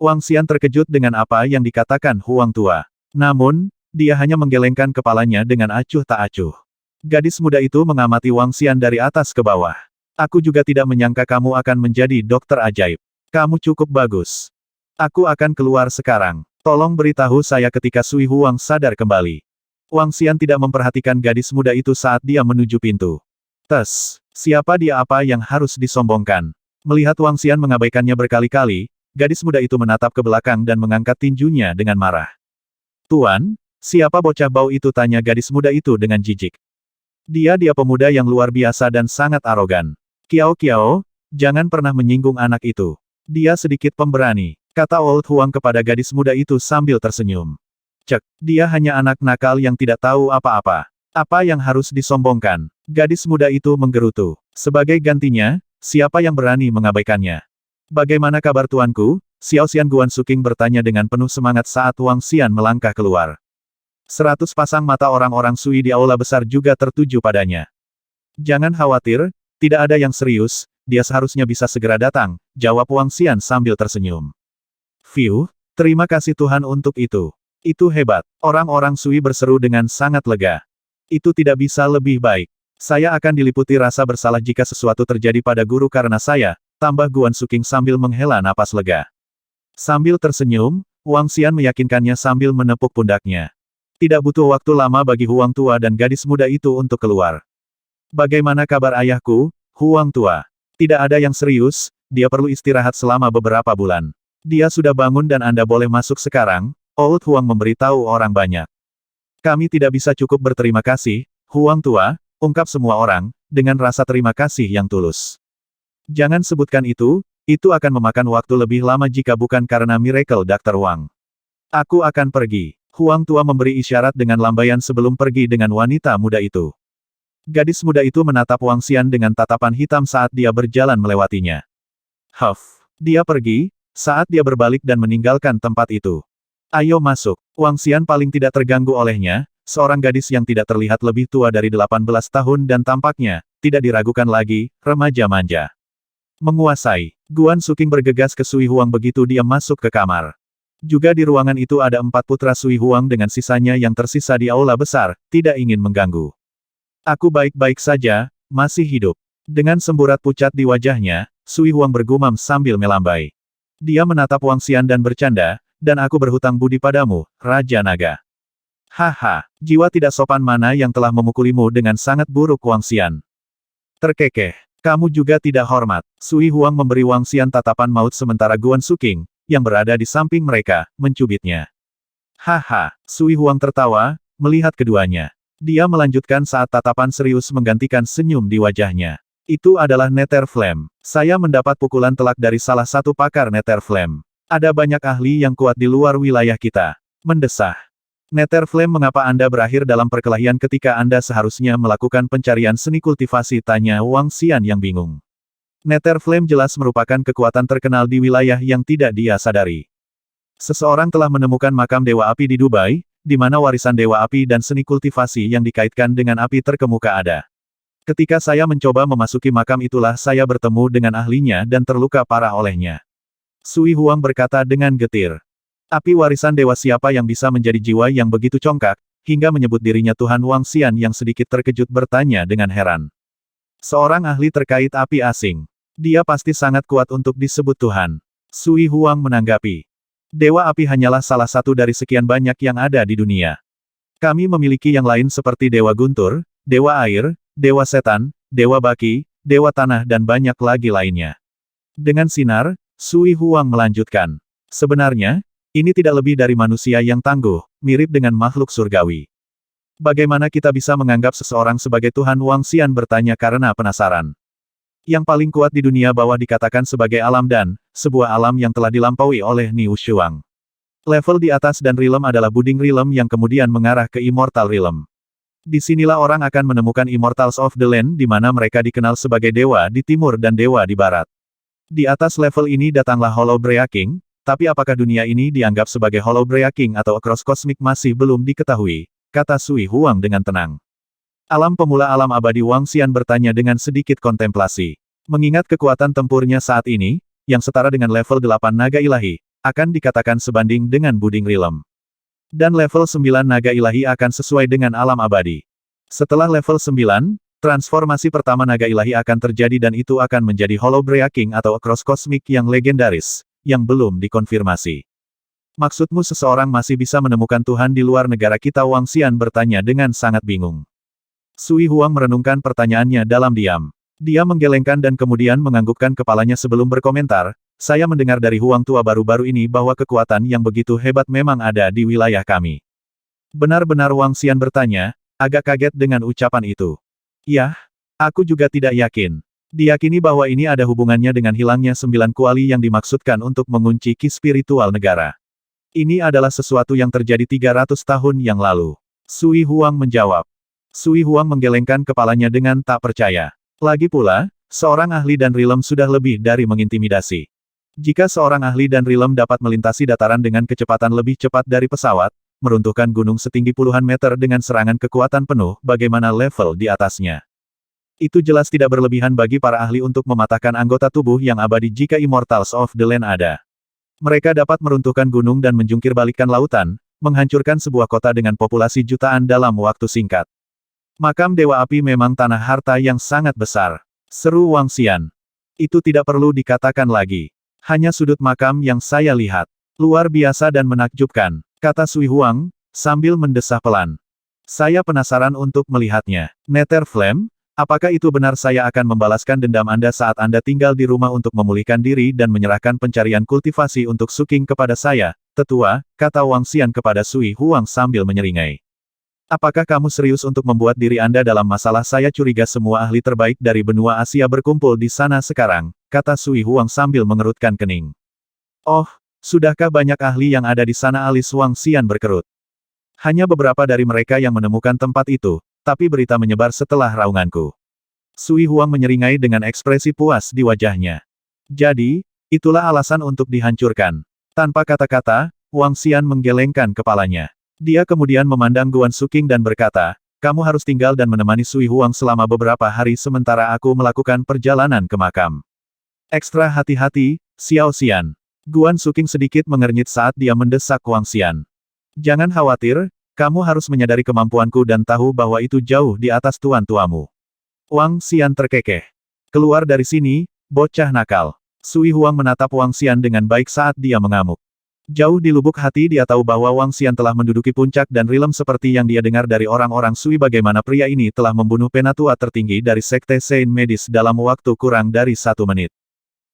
[SPEAKER 1] Wang Xian terkejut dengan apa yang dikatakan Huang Tua. Namun, dia hanya menggelengkan kepalanya dengan acuh tak acuh. Gadis muda itu mengamati Wang Xian dari atas ke bawah. Aku juga tidak menyangka kamu akan menjadi dokter ajaib. Kamu cukup bagus. Aku akan keluar sekarang. Tolong beritahu saya ketika Sui Huang sadar kembali. Wang Xian tidak memperhatikan gadis muda itu saat dia menuju pintu. Siapa dia apa yang harus disombongkan? Melihat Wang Xian mengabaikannya berkali-kali, gadis muda itu menatap ke belakang dan mengangkat tinjunya dengan marah. Tuan, siapa bocah bau itu? Tanya gadis muda itu dengan jijik. Dia pemuda yang luar biasa dan sangat arogan. Kiao, jangan pernah menyinggung anak itu. Dia sedikit pemberani, kata Old Huang kepada gadis muda itu sambil tersenyum. Cek, dia hanya anak nakal yang tidak tahu apa-apa. Apa yang harus disombongkan? Gadis muda itu menggerutu. Sebagai gantinya, siapa yang berani mengabaikannya? Bagaimana kabar tuanku? Xiao Xian Guan Suking bertanya dengan penuh semangat saat Wang Xian melangkah keluar. 100 pasang mata orang-orang Sui di aula besar juga tertuju padanya. Jangan khawatir, tidak ada yang serius, dia seharusnya bisa segera datang, jawab Wang Xian sambil tersenyum. Fiu, terima kasih Tuhan untuk itu. Itu hebat, orang-orang Sui berseru dengan sangat lega. Itu tidak bisa lebih baik. Saya akan diliputi rasa bersalah jika sesuatu terjadi pada guru karena saya, tambah Guan Suking sambil menghela napas lega. Sambil tersenyum, Wang Xian meyakinkannya sambil menepuk pundaknya. Tidak butuh waktu lama bagi Huang Tua dan gadis muda itu untuk keluar. Bagaimana kabar ayahku, Huang Tua? Tidak ada yang serius, dia perlu istirahat selama beberapa bulan. Dia sudah bangun dan Anda boleh masuk sekarang, Old Huang memberitahu orang banyak. Kami tidak bisa cukup berterima kasih, Huang Tua, ungkap semua orang, dengan rasa terima kasih yang tulus. Jangan sebutkan itu akan memakan waktu lebih lama jika bukan karena miracle Dr. Wang. Aku akan pergi. Huang Tua memberi isyarat dengan lambaian sebelum pergi dengan wanita muda itu. Gadis muda itu menatap Wang Xian dengan tatapan hitam saat dia berjalan melewatinya. Dia pergi, saat dia berbalik dan meninggalkan tempat itu. Ayo masuk. Wang Xian paling tidak terganggu olehnya, seorang gadis yang tidak terlihat lebih tua dari 18 tahun dan tampaknya, tidak diragukan lagi, remaja manja. Menguasai. Guan Suking bergegas ke Sui Huang begitu dia masuk ke kamar. Juga di ruangan itu ada 4 putra Sui Huang dengan sisanya yang tersisa di aula besar, tidak ingin mengganggu. Aku baik-baik saja, masih hidup. Dengan semburat pucat di wajahnya, Sui Huang bergumam sambil melambai. Dia menatap Wang Xian dan bercanda, dan aku berhutang budi padamu, Raja Naga. Haha, jiwa tidak sopan mana yang telah memukulimu dengan sangat buruk Wang Xian. Terkekeh, kamu juga tidak hormat. Sui Huang memberi Wang Xian tatapan maut sementara Guan Suking, yang berada di samping mereka, mencubitnya. Haha, Sui Huang tertawa, melihat keduanya. Dia melanjutkan saat tatapan serius menggantikan senyum di wajahnya. Itu adalah Nether Flame. Saya mendapat pukulan telak dari salah satu pakar Nether Flame. Ada banyak ahli yang kuat di luar wilayah kita. Mendesah. Nether Flame, mengapa Anda berakhir dalam perkelahian ketika Anda seharusnya melakukan pencarian seni kultivasi? Tanya Wang Xian yang bingung. Nether Flame jelas merupakan kekuatan terkenal di wilayah yang tidak dia sadari. Seseorang telah menemukan makam Dewa Api di Dubai, di mana warisan Dewa Api dan seni kultivasi yang dikaitkan dengan api terkemuka ada. Ketika saya mencoba memasuki makam itulah saya bertemu dengan ahlinya dan terluka parah olehnya. Sui Huang berkata dengan getir. Api warisan dewa, siapa yang bisa menjadi jiwa yang begitu congkak, hingga menyebut dirinya Tuhan? Wang Xian yang sedikit terkejut bertanya dengan heran. Seorang ahli terkait api asing. Dia pasti sangat kuat untuk disebut Tuhan. Sui Huang menanggapi. Dewa api hanyalah salah satu dari sekian banyak yang ada di dunia. Kami memiliki yang lain seperti Dewa Guntur, Dewa Air, Dewa Setan, Dewa Baki, Dewa Tanah dan banyak lagi lainnya. Dengan sinar, Sui Huang melanjutkan. Sebenarnya, ini tidak lebih dari manusia yang tangguh, mirip dengan makhluk surgawi. Bagaimana kita bisa menganggap seseorang sebagai Tuhan? Wang Xian bertanya karena penasaran. Yang paling kuat di dunia bawah dikatakan sebagai alam dan, sebuah alam yang telah dilampaui oleh Niu Shuang. Level di atas dan realm adalah Budding Realm yang kemudian mengarah ke Immortal Realm. Disinilah orang akan menemukan Immortals of the Land di mana mereka dikenal sebagai dewa di timur dan dewa di barat. Di atas level ini datanglah Hollow Breaking, tapi apakah dunia ini dianggap sebagai Hollow Breaking atau Across Cosmic masih belum diketahui, kata Sui Huang dengan tenang. Alam pemula alam abadi Wang Xian bertanya dengan sedikit kontemplasi. Mengingat kekuatan tempurnya saat ini, yang setara dengan level 8 naga ilahi, akan dikatakan sebanding dengan Budding Realm. Dan level 9 naga ilahi akan sesuai dengan alam abadi. Setelah level 9, transformasi pertama naga ilahi akan terjadi dan itu akan menjadi Hollow Breaking atau Across Cosmic yang legendaris, yang belum dikonfirmasi. Maksudmu seseorang masih bisa menemukan Tuhan di luar negara kita? Wang Xian bertanya dengan sangat bingung. Sui Huang merenungkan pertanyaannya dalam diam. Dia menggelengkan dan kemudian menganggukkan kepalanya sebelum berkomentar, saya mendengar dari Huang tua baru-baru ini bahwa kekuatan yang begitu hebat memang ada di wilayah kami. Benar-benar Wang Xian bertanya, agak kaget dengan ucapan itu. Yah, aku juga tidak yakin. Diyakini bahwa ini ada hubungannya dengan hilangnya 9 kuali yang dimaksudkan untuk mengunci ki spiritual negara. Ini adalah sesuatu yang terjadi 300 tahun yang lalu. Sui Huang menjawab. Sui Huang menggelengkan kepalanya dengan tak percaya. Lagi pula, seorang ahli dan rilem sudah lebih dari mengintimidasi. Jika seorang ahli dan rilem dapat melintasi dataran dengan kecepatan lebih cepat dari pesawat, meruntuhkan gunung setinggi puluhan meter dengan serangan kekuatan penuh, bagaimana level di atasnya? Itu jelas tidak berlebihan bagi para ahli untuk mematahkan anggota tubuh yang abadi jika Immortals of the Land ada. Mereka dapat meruntuhkan gunung dan menjungkir balikkan lautan, menghancurkan sebuah kota dengan populasi jutaan dalam waktu singkat. Makam Dewa Api memang tanah harta yang sangat besar. Seru Wang Xian. Itu tidak perlu dikatakan lagi. Hanya sudut makam yang saya lihat. Luar biasa dan menakjubkan, kata Sui Huang, sambil mendesah pelan. Saya penasaran untuk melihatnya. Nether Flame, apakah itu benar saya akan membalaskan dendam Anda saat Anda tinggal di rumah untuk memulihkan diri dan menyerahkan pencarian kultivasi untuk Suking kepada saya, tetua, kata Wang Xian kepada Sui Huang sambil menyeringai. Apakah kamu serius untuk membuat diri Anda dalam masalah? Saya curiga semua ahli terbaik dari benua Asia berkumpul di sana sekarang, kata Sui Huang sambil mengerutkan kening. Oh, sudahkah banyak ahli yang ada di sana? Alis Wang Xian berkerut. Hanya beberapa dari mereka yang menemukan tempat itu, tapi berita menyebar setelah raunganku. Sui Huang menyeringai dengan ekspresi puas di wajahnya. Jadi, itulah alasan untuk dihancurkan. Tanpa kata-kata, Wang Xian menggelengkan kepalanya. Dia kemudian memandang Guan Suking dan berkata, kamu harus tinggal dan menemani Sui Huang selama beberapa hari sementara aku melakukan perjalanan ke makam. Ekstra hati-hati, Xiao Xian. Guan Suking sedikit mengernyit saat dia mendesak Wang Xian. Jangan khawatir, kamu harus menyadari kemampuanku dan tahu bahwa itu jauh di atas tuan-tuamu. Wang Xian terkekeh. Keluar dari sini, bocah nakal. Sui Huang menatap Wang Xian dengan baik saat dia mengamuk. Jauh di lubuk hati dia tahu bahwa Wang Xian telah menduduki puncak dan rilem seperti yang dia dengar dari orang-orang Sui bagaimana pria ini telah membunuh penatua tertinggi dari Sekte Saint Medis dalam waktu kurang dari 1 menit.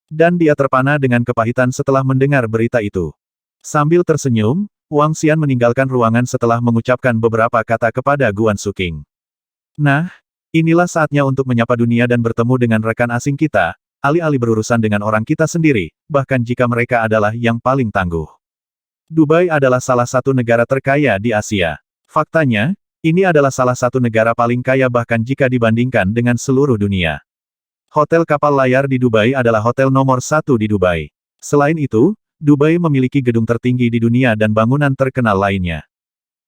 [SPEAKER 1] Dan dia terpana dengan kepahitan setelah mendengar berita itu. Sambil tersenyum, Wang Xian meninggalkan ruangan setelah mengucapkan beberapa kata kepada Guan Suking. Nah, inilah saatnya untuk menyapa dunia dan bertemu dengan rekan asing kita, alih-alih berurusan dengan orang kita sendiri, bahkan jika mereka adalah yang paling tangguh. Dubai adalah salah satu negara terkaya di Asia. Faktanya, ini adalah salah satu negara paling kaya bahkan jika dibandingkan dengan seluruh dunia. Hotel kapal layar di Dubai adalah hotel nomor 1 di Dubai. Selain itu, Dubai memiliki gedung tertinggi di dunia dan bangunan terkenal lainnya.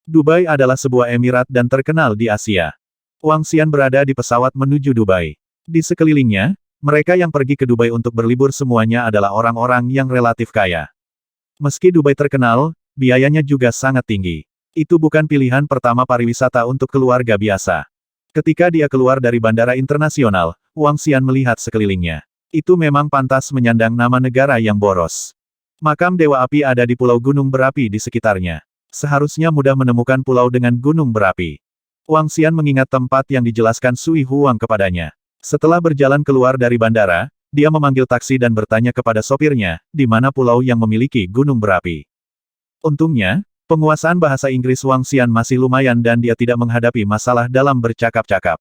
[SPEAKER 1] Dubai adalah sebuah emirat dan terkenal di Asia. Wang Xian berada di pesawat menuju Dubai. Di sekelilingnya, mereka yang pergi ke Dubai untuk berlibur semuanya adalah orang-orang yang relatif kaya. Meski Dubai terkenal, biayanya juga sangat tinggi. Itu bukan pilihan pertama pariwisata untuk keluarga biasa. Ketika dia keluar dari bandara internasional, Wang Xian melihat sekelilingnya. Itu memang pantas menyandang nama negara yang boros. Makam Dewa Api ada di pulau gunung berapi di sekitarnya. Seharusnya mudah menemukan pulau dengan gunung berapi. Wang Xian mengingat tempat yang dijelaskan Sui Huang kepadanya. Setelah berjalan keluar dari bandara, dia memanggil taksi dan bertanya kepada sopirnya, di mana pulau yang memiliki gunung berapi. Untungnya, penguasaan bahasa Inggris Wang Xian masih lumayan dan dia tidak menghadapi masalah dalam bercakap-cakap.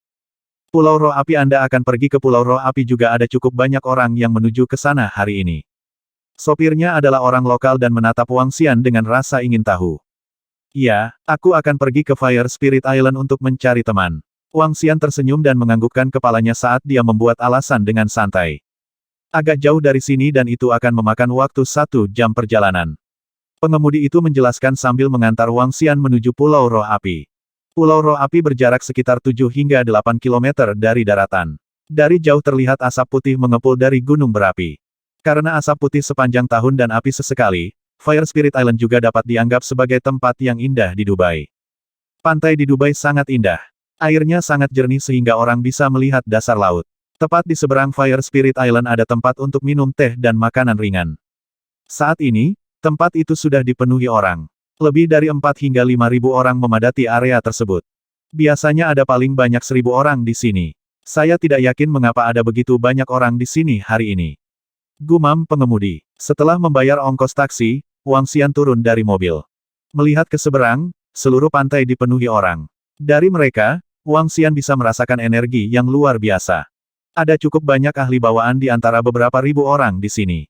[SPEAKER 1] Pulau Roh Api Anda akan pergi ke Pulau Roh Api juga ada cukup banyak orang yang menuju ke sana hari ini. Sopirnya adalah orang lokal dan menatap Wang Xian dengan rasa ingin tahu. Ya, aku akan pergi ke Fire Spirit Island untuk mencari teman. Wang Xian tersenyum dan menganggukkan kepalanya saat dia membuat alasan dengan santai. Agak jauh dari sini dan itu akan memakan waktu 1 jam perjalanan. Pengemudi itu menjelaskan sambil mengantar Wang Xian menuju Pulau Roh Api. Pulau Roh Api berjarak sekitar 7 hingga 8 kilometer dari daratan. Dari jauh terlihat asap putih mengepul dari gunung berapi. Karena asap putih sepanjang tahun dan api sesekali, Fire Spirit Island juga dapat dianggap sebagai tempat yang indah di Dubai. Pantai di Dubai sangat indah. Airnya sangat jernih sehingga orang bisa melihat dasar laut. Tepat di seberang Fire Spirit Island ada tempat untuk minum teh dan makanan ringan. Saat ini, tempat itu sudah dipenuhi orang. Lebih dari 4 hingga 5.000 orang memadati area tersebut. Biasanya ada paling banyak 1.000 orang di sini. Saya tidak yakin mengapa ada begitu banyak orang di sini hari ini. Gumam pengemudi. Setelah membayar ongkos taksi, Wang Xian turun dari mobil. Melihat ke seberang, seluruh pantai dipenuhi orang. Dari mereka, Wang Xian bisa merasakan energi yang luar biasa. Ada cukup banyak ahli bawaan di antara beberapa ribu orang di sini.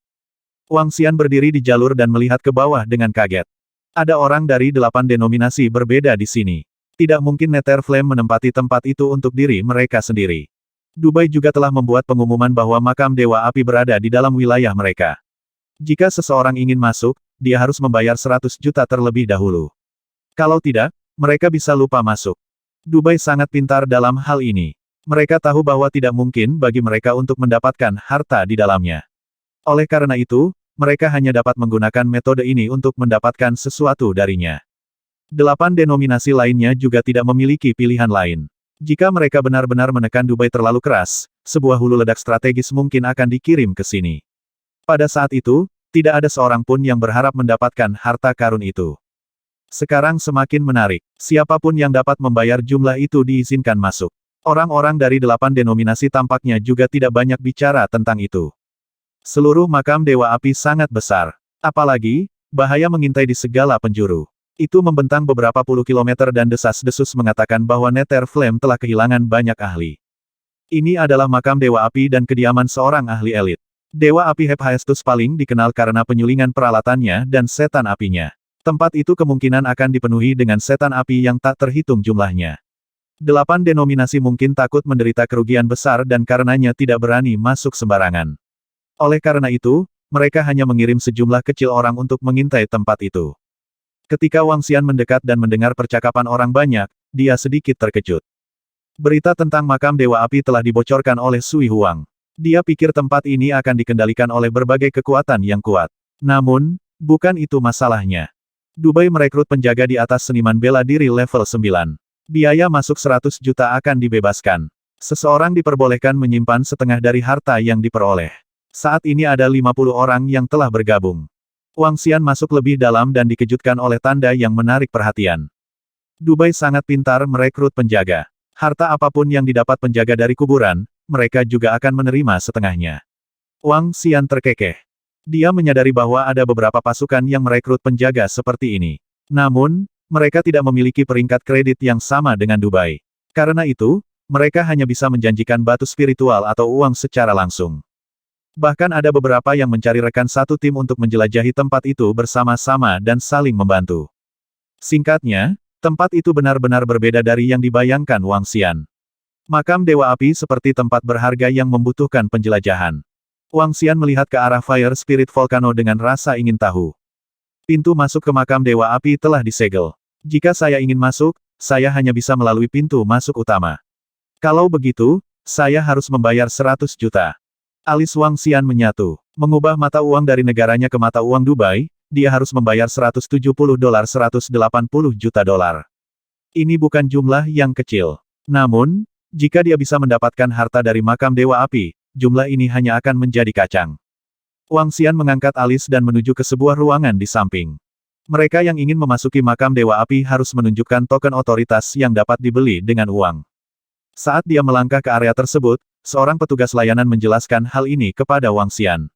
[SPEAKER 1] Wang Xian berdiri di jalur dan melihat ke bawah dengan kaget. Ada orang dari 8 denominasi berbeda di sini. Tidak mungkin Netherflame menempati tempat itu untuk diri mereka sendiri. Dubai juga telah membuat pengumuman bahwa makam Dewa Api berada di dalam wilayah mereka. Jika seseorang ingin masuk, dia harus membayar 100 juta terlebih dahulu. Kalau tidak, mereka bisa lupa masuk. Dubai sangat pintar dalam hal ini. Mereka tahu bahwa tidak mungkin bagi mereka untuk mendapatkan harta di dalamnya. Oleh karena itu, mereka hanya dapat menggunakan metode ini untuk mendapatkan sesuatu darinya. 8 denominasi lainnya juga tidak memiliki pilihan lain. Jika mereka benar-benar menekan Dubai terlalu keras, sebuah hulu ledak strategis mungkin akan dikirim ke sini. Pada saat itu, tidak ada seorang pun yang berharap mendapatkan harta karun itu. Sekarang semakin menarik. Siapapun yang dapat membayar jumlah itu diizinkan masuk. Orang-orang dari 8 denominasi tampaknya juga tidak banyak bicara tentang itu. Seluruh makam Dewa Api sangat besar. Apalagi, bahaya mengintai di segala penjuru. Itu membentang beberapa puluh kilometer dan desas-desus mengatakan bahwa Netherflame telah kehilangan banyak ahli. Ini adalah makam Dewa Api dan kediaman seorang ahli elit. Dewa Api Hephaestus paling dikenal karena penyulingan peralatannya dan setan apinya. Tempat itu kemungkinan akan dipenuhi dengan setan api yang tak terhitung jumlahnya. 8 denominasi mungkin takut menderita kerugian besar dan karenanya tidak berani masuk sembarangan. Oleh karena itu, mereka hanya mengirim sejumlah kecil orang untuk mengintai tempat itu. Ketika Wang Xian mendekat dan mendengar percakapan orang banyak, dia sedikit terkejut. Berita tentang makam Dewa Api telah dibocorkan oleh Sui Huang. Dia pikir tempat ini akan dikendalikan oleh berbagai kekuatan yang kuat. Namun, bukan itu masalahnya. Dubai merekrut penjaga di atas seniman bela diri level 9. Biaya masuk 100 juta akan dibebaskan. Seseorang diperbolehkan menyimpan setengah dari harta yang diperoleh. Saat ini ada 50 orang yang telah bergabung. Wang Xian masuk lebih dalam dan dikejutkan oleh tanda yang menarik perhatian. Dubai sangat pintar merekrut penjaga. Harta apapun yang didapat penjaga dari kuburan, mereka juga akan menerima setengahnya. Wang Xian terkekeh. Dia menyadari bahwa ada beberapa pasukan yang merekrut penjaga seperti ini. Namun, mereka tidak memiliki peringkat kredit yang sama dengan Dubai. Karena itu, mereka hanya bisa menjanjikan batu spiritual atau uang secara langsung. Bahkan ada beberapa yang mencari rekan satu tim untuk menjelajahi tempat itu bersama-sama dan saling membantu. Singkatnya, tempat itu benar-benar berbeda dari yang dibayangkan Wang Xian. Makam Dewa Api seperti tempat berharga yang membutuhkan penjelajahan. Wang Xian melihat ke arah Fire Spirit Volcano dengan rasa ingin tahu. Pintu masuk ke makam Dewa Api telah disegel. Jika saya ingin masuk, saya hanya bisa melalui pintu masuk utama. Kalau begitu, saya harus membayar 100 juta. Alis Wang Xian menyatu. Mengubah mata uang dari negaranya ke mata uang Dubai, dia harus membayar $170 $180 juta. Ini bukan jumlah yang kecil. Namun, jika dia bisa mendapatkan harta dari makam Dewa Api, jumlah ini hanya akan menjadi kacang. Wang Xian mengangkat alis dan menuju ke sebuah ruangan di samping. Mereka yang ingin memasuki makam Dewa Api harus menunjukkan token otoritas yang dapat dibeli dengan uang. Saat dia melangkah ke area tersebut, seorang petugas layanan menjelaskan hal ini kepada Wang Xian.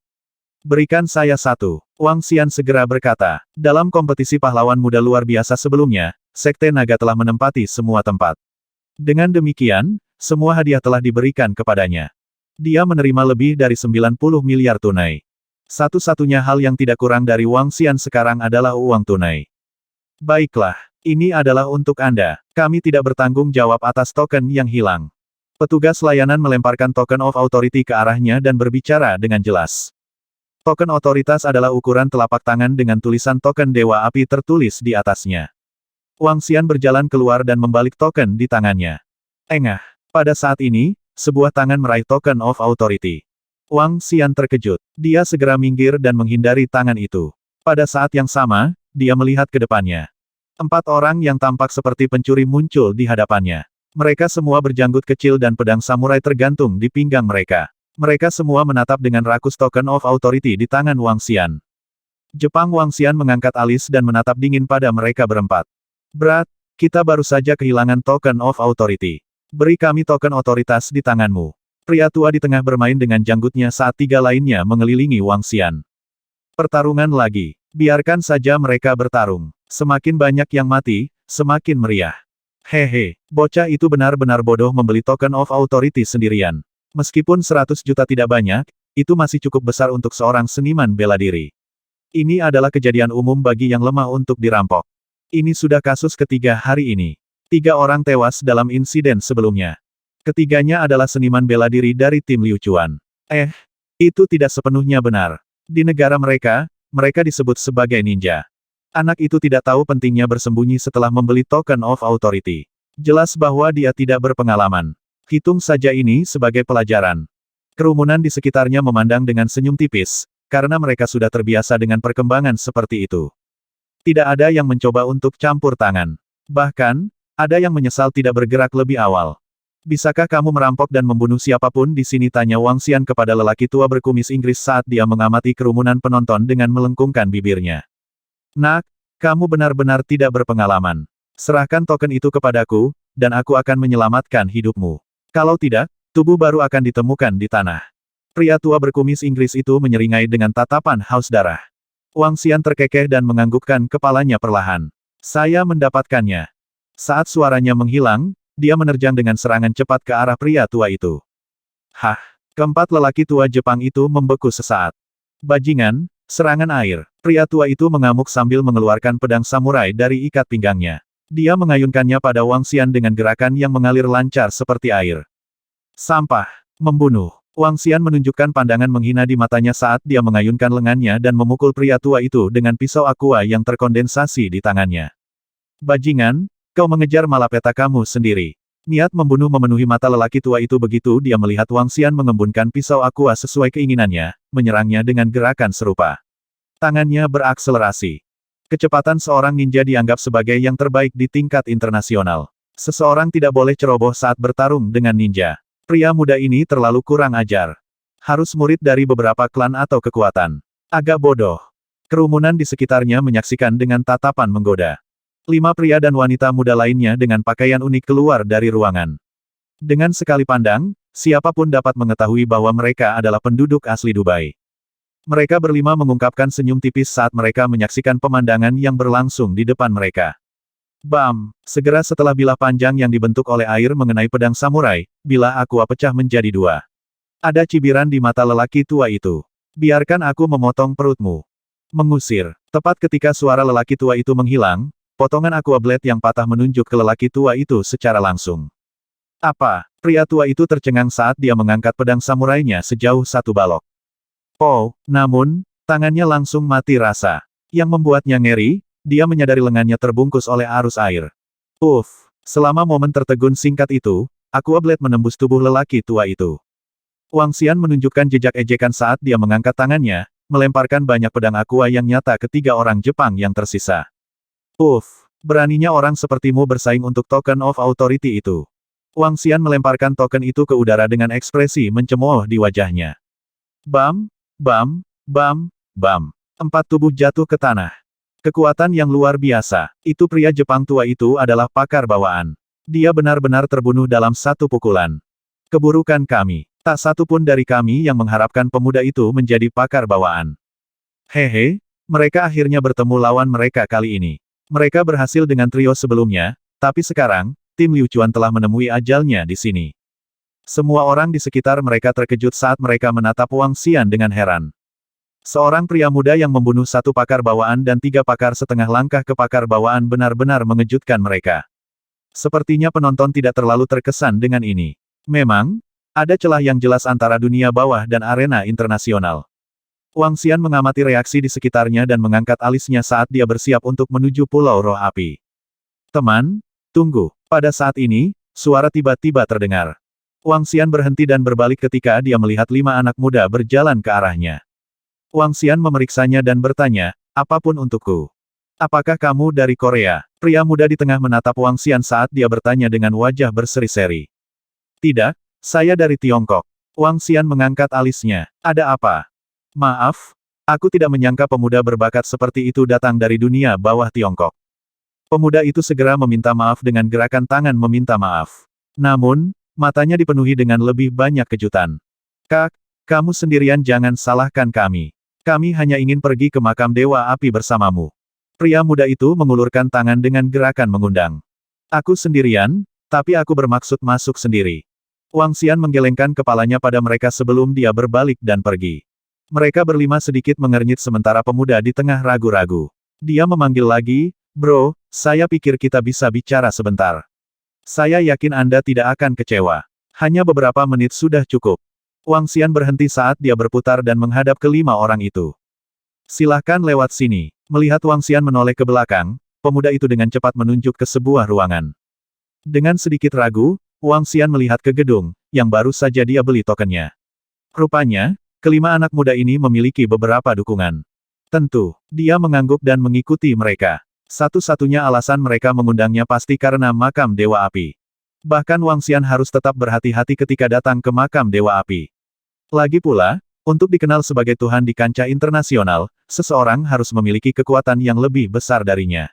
[SPEAKER 1] Berikan saya 1. Wang Xian segera berkata, dalam kompetisi pahlawan muda luar biasa sebelumnya, Sekte Naga telah menempati semua tempat. Dengan demikian, semua hadiah telah diberikan kepadanya. Dia menerima lebih dari 90 miliar tunai. Satu-satunya hal yang tidak kurang dari Wang Xian sekarang adalah uang tunai. Baiklah, Ini adalah untuk Anda. Kami tidak bertanggung jawab atas token yang hilang. Petugas layanan melemparkan token of authority ke arahnya dan berbicara dengan jelas. Token otoritas adalah ukuran telapak tangan dengan tulisan token Dewa Api tertulis di atasnya. Wang Xian berjalan keluar dan membalik token di tangannya. Engah. Pada saat ini, sebuah tangan meraih token of authority. Wang Xian terkejut. Dia segera minggir dan menghindari tangan itu. Pada saat yang sama, dia melihat ke depannya. 4 orang yang tampak seperti pencuri muncul di hadapannya. Mereka semua berjanggut kecil dan pedang samurai tergantung di pinggang mereka. Mereka semua menatap dengan rakus token of authority di tangan Wang Xian. Jepang Wang Xian mengangkat alis dan menatap dingin pada mereka berempat. Berat, kita baru saja kehilangan token of authority. Beri kami token otoritas di tanganmu. Pria tua di tengah bermain dengan janggutnya saat 3 lainnya mengelilingi Wang Xian. Pertarungan lagi. Biarkan saja mereka bertarung. Semakin banyak yang mati, semakin meriah. Hehe, bocah itu benar-benar bodoh membeli token of authority sendirian. Meskipun 100 juta tidak banyak, itu masih cukup besar untuk seorang seniman bela diri. Ini adalah kejadian umum bagi yang lemah untuk dirampok. Ini sudah kasus ketiga hari ini. 3 orang tewas dalam insiden sebelumnya. Ketiganya adalah seniman bela diri dari tim Liu Chuan. Itu tidak sepenuhnya benar. Di negara mereka, mereka disebut sebagai ninja. Anak itu tidak tahu pentingnya bersembunyi setelah membeli token of authority. Jelas bahwa dia tidak berpengalaman. Hitung saja ini sebagai pelajaran. Kerumunan di sekitarnya memandang dengan senyum tipis, karena mereka sudah terbiasa dengan perkembangan seperti itu. Tidak ada yang mencoba untuk campur tangan. Bahkan, ada yang menyesal tidak bergerak lebih awal. Bisakah kamu merampok dan membunuh siapapun di sini? Tanya Wang Xian kepada lelaki tua berkumis Inggris saat dia mengamati kerumunan penonton dengan melengkungkan bibirnya. Nak, kamu benar-benar tidak berpengalaman. Serahkan token itu kepadaku, dan aku akan menyelamatkan hidupmu. Kalau tidak, tubuh baru akan ditemukan di tanah. Pria tua berkumis Inggris itu menyeringai dengan tatapan haus darah. Wang Xian terkekeh dan menganggukkan kepalanya perlahan. Saya mendapatkannya. Saat suaranya menghilang, dia menerjang dengan serangan cepat ke arah pria tua itu. Hah! Keempat lelaki tua Jepang itu membeku sesaat. Bajingan! Serangan air. Pria tua itu mengamuk sambil mengeluarkan pedang samurai dari ikat pinggangnya. Dia mengayunkannya pada Wang Xian dengan gerakan yang mengalir lancar seperti air. Sampah. Membunuh. Wang Xian menunjukkan pandangan menghina di matanya saat dia mengayunkan lengannya dan memukul pria tua itu dengan pisau aqua yang terkondensasi di tangannya. Bajingan, kau mengejar malapeta kamu sendiri. Niat membunuh memenuhi mata lelaki tua itu begitu dia melihat Wang Xian mengembunkan pisau aqua sesuai keinginannya, menyerangnya dengan gerakan serupa. Tangannya berakselerasi. Kecepatan seorang ninja dianggap sebagai yang terbaik di tingkat internasional. Seseorang tidak boleh ceroboh saat bertarung dengan ninja. Pria muda ini terlalu kurang ajar. Harus murid dari beberapa klan atau kekuatan. Agak bodoh. Kerumunan di sekitarnya menyaksikan dengan tatapan menggoda. 5 pria dan wanita muda lainnya dengan pakaian unik keluar dari ruangan. Dengan sekali pandang, siapapun dapat mengetahui bahwa mereka adalah penduduk asli Dubai. Mereka berlima mengungkapkan senyum tipis saat mereka menyaksikan pemandangan yang berlangsung di depan mereka. Bam! Segera setelah bilah panjang yang dibentuk oleh air mengenai pedang samurai, bilah aqua pecah menjadi 2. Ada cibiran di mata lelaki tua itu. Biarkan aku memotong perutmu. Mengusir. Tepat ketika suara lelaki tua itu menghilang, potongan aqua blade yang patah menunjuk ke lelaki tua itu secara langsung. Apa? Pria tua itu tercengang saat dia mengangkat pedang samurainya sejauh 1 balok. Namun, tangannya langsung mati rasa. Yang membuatnya ngeri, dia menyadari lengannya terbungkus oleh arus air. Selama momen tertegun singkat itu, aqua blade menembus tubuh lelaki tua itu. Wang Xian menunjukkan jejak ejekan saat dia mengangkat tangannya, melemparkan banyak pedang aqua yang nyata ke 3 orang Jepang yang tersisa. Beraninya orang sepertimu bersaing untuk token of authority itu. Wang Xian melemparkan token itu ke udara dengan ekspresi mencemooh di wajahnya. Bam, bam, bam, bam. 4 tubuh jatuh ke tanah. Kekuatan yang luar biasa. Itu pria Jepang tua itu adalah pakar bawaan. Dia benar-benar terbunuh dalam 1 pukulan. Keburukan kami. Tak satu pun dari kami yang mengharapkan pemuda itu menjadi pakar bawaan. Hehe, mereka akhirnya bertemu lawan mereka kali ini. Mereka berhasil dengan trio sebelumnya, tapi sekarang, tim Liu Chuan telah menemui ajalnya di sini. Semua orang di sekitar mereka terkejut saat mereka menatap Wang Xian dengan heran. Seorang pria muda yang membunuh satu pakar bawaan dan 3 pakar setengah langkah ke pakar bawaan benar-benar mengejutkan mereka. Sepertinya penonton tidak terlalu terkesan dengan ini. Memang, ada celah yang jelas antara dunia bawah dan arena internasional. Wang Xian mengamati reaksi di sekitarnya dan mengangkat alisnya saat dia bersiap untuk menuju Pulau Roh Api. Teman, tunggu. Pada saat ini, suara tiba-tiba terdengar. Wang Xian berhenti dan berbalik ketika dia melihat 5 anak muda berjalan ke arahnya. Wang Xian memeriksanya dan bertanya, apapun untukku. Apakah kamu dari Korea? Pria muda di tengah menatap Wang Xian saat dia bertanya dengan wajah berseri-seri. Tidak, saya dari Tiongkok. Wang Xian mengangkat alisnya. Ada apa? Maaf, aku tidak menyangka pemuda berbakat seperti itu datang dari dunia bawah Tiongkok. Pemuda itu segera meminta maaf dengan gerakan tangan meminta maaf. Namun, matanya dipenuhi dengan lebih banyak kejutan. Kak, kamu sendirian jangan salahkan kami. Kami hanya ingin pergi ke makam Dewa Api bersamamu. Pria muda itu mengulurkan tangan dengan gerakan mengundang. Aku sendirian, tapi aku bermaksud masuk sendiri. Wang Xian menggelengkan kepalanya pada mereka sebelum dia berbalik dan pergi. Mereka berlima sedikit mengernyit sementara pemuda di tengah ragu-ragu. Dia memanggil lagi, bro, saya pikir kita bisa bicara sebentar. Saya yakin Anda tidak akan kecewa. Hanya beberapa menit sudah cukup. Wang Xian berhenti saat dia berputar dan menghadap ke 5 orang itu. Silahkan lewat sini. Melihat Wang Xian menoleh ke belakang, pemuda itu dengan cepat menunjuk ke sebuah ruangan. Dengan sedikit ragu, Wang Xian melihat ke gedung, yang baru saja dia beli tokennya. Rupanya, kelima anak muda ini memiliki beberapa dukungan. Tentu, dia mengangguk dan mengikuti mereka. Satu-satunya alasan mereka mengundangnya pasti karena makam Dewa Api. Bahkan Wang Xian harus tetap berhati-hati ketika datang ke makam Dewa Api. Lagi pula, untuk dikenal sebagai Tuhan di kancah internasional, seseorang harus memiliki kekuatan yang lebih besar darinya.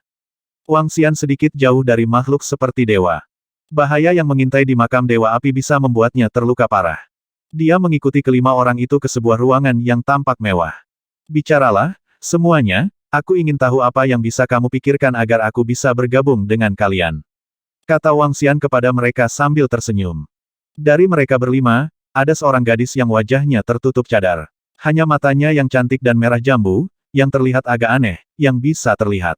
[SPEAKER 1] Wang Xian sedikit jauh dari makhluk seperti dewa. Bahaya yang mengintai di makam Dewa Api bisa membuatnya terluka parah. Dia mengikuti kelima orang itu ke sebuah ruangan yang tampak mewah. Bicaralah, semuanya, aku ingin tahu apa yang bisa kamu pikirkan agar aku bisa bergabung dengan kalian. Kata Wang Xian kepada mereka sambil tersenyum. Dari mereka berlima, ada seorang gadis yang wajahnya tertutup cadar. Hanya matanya yang cantik dan merah jambu, yang terlihat agak aneh, yang bisa terlihat.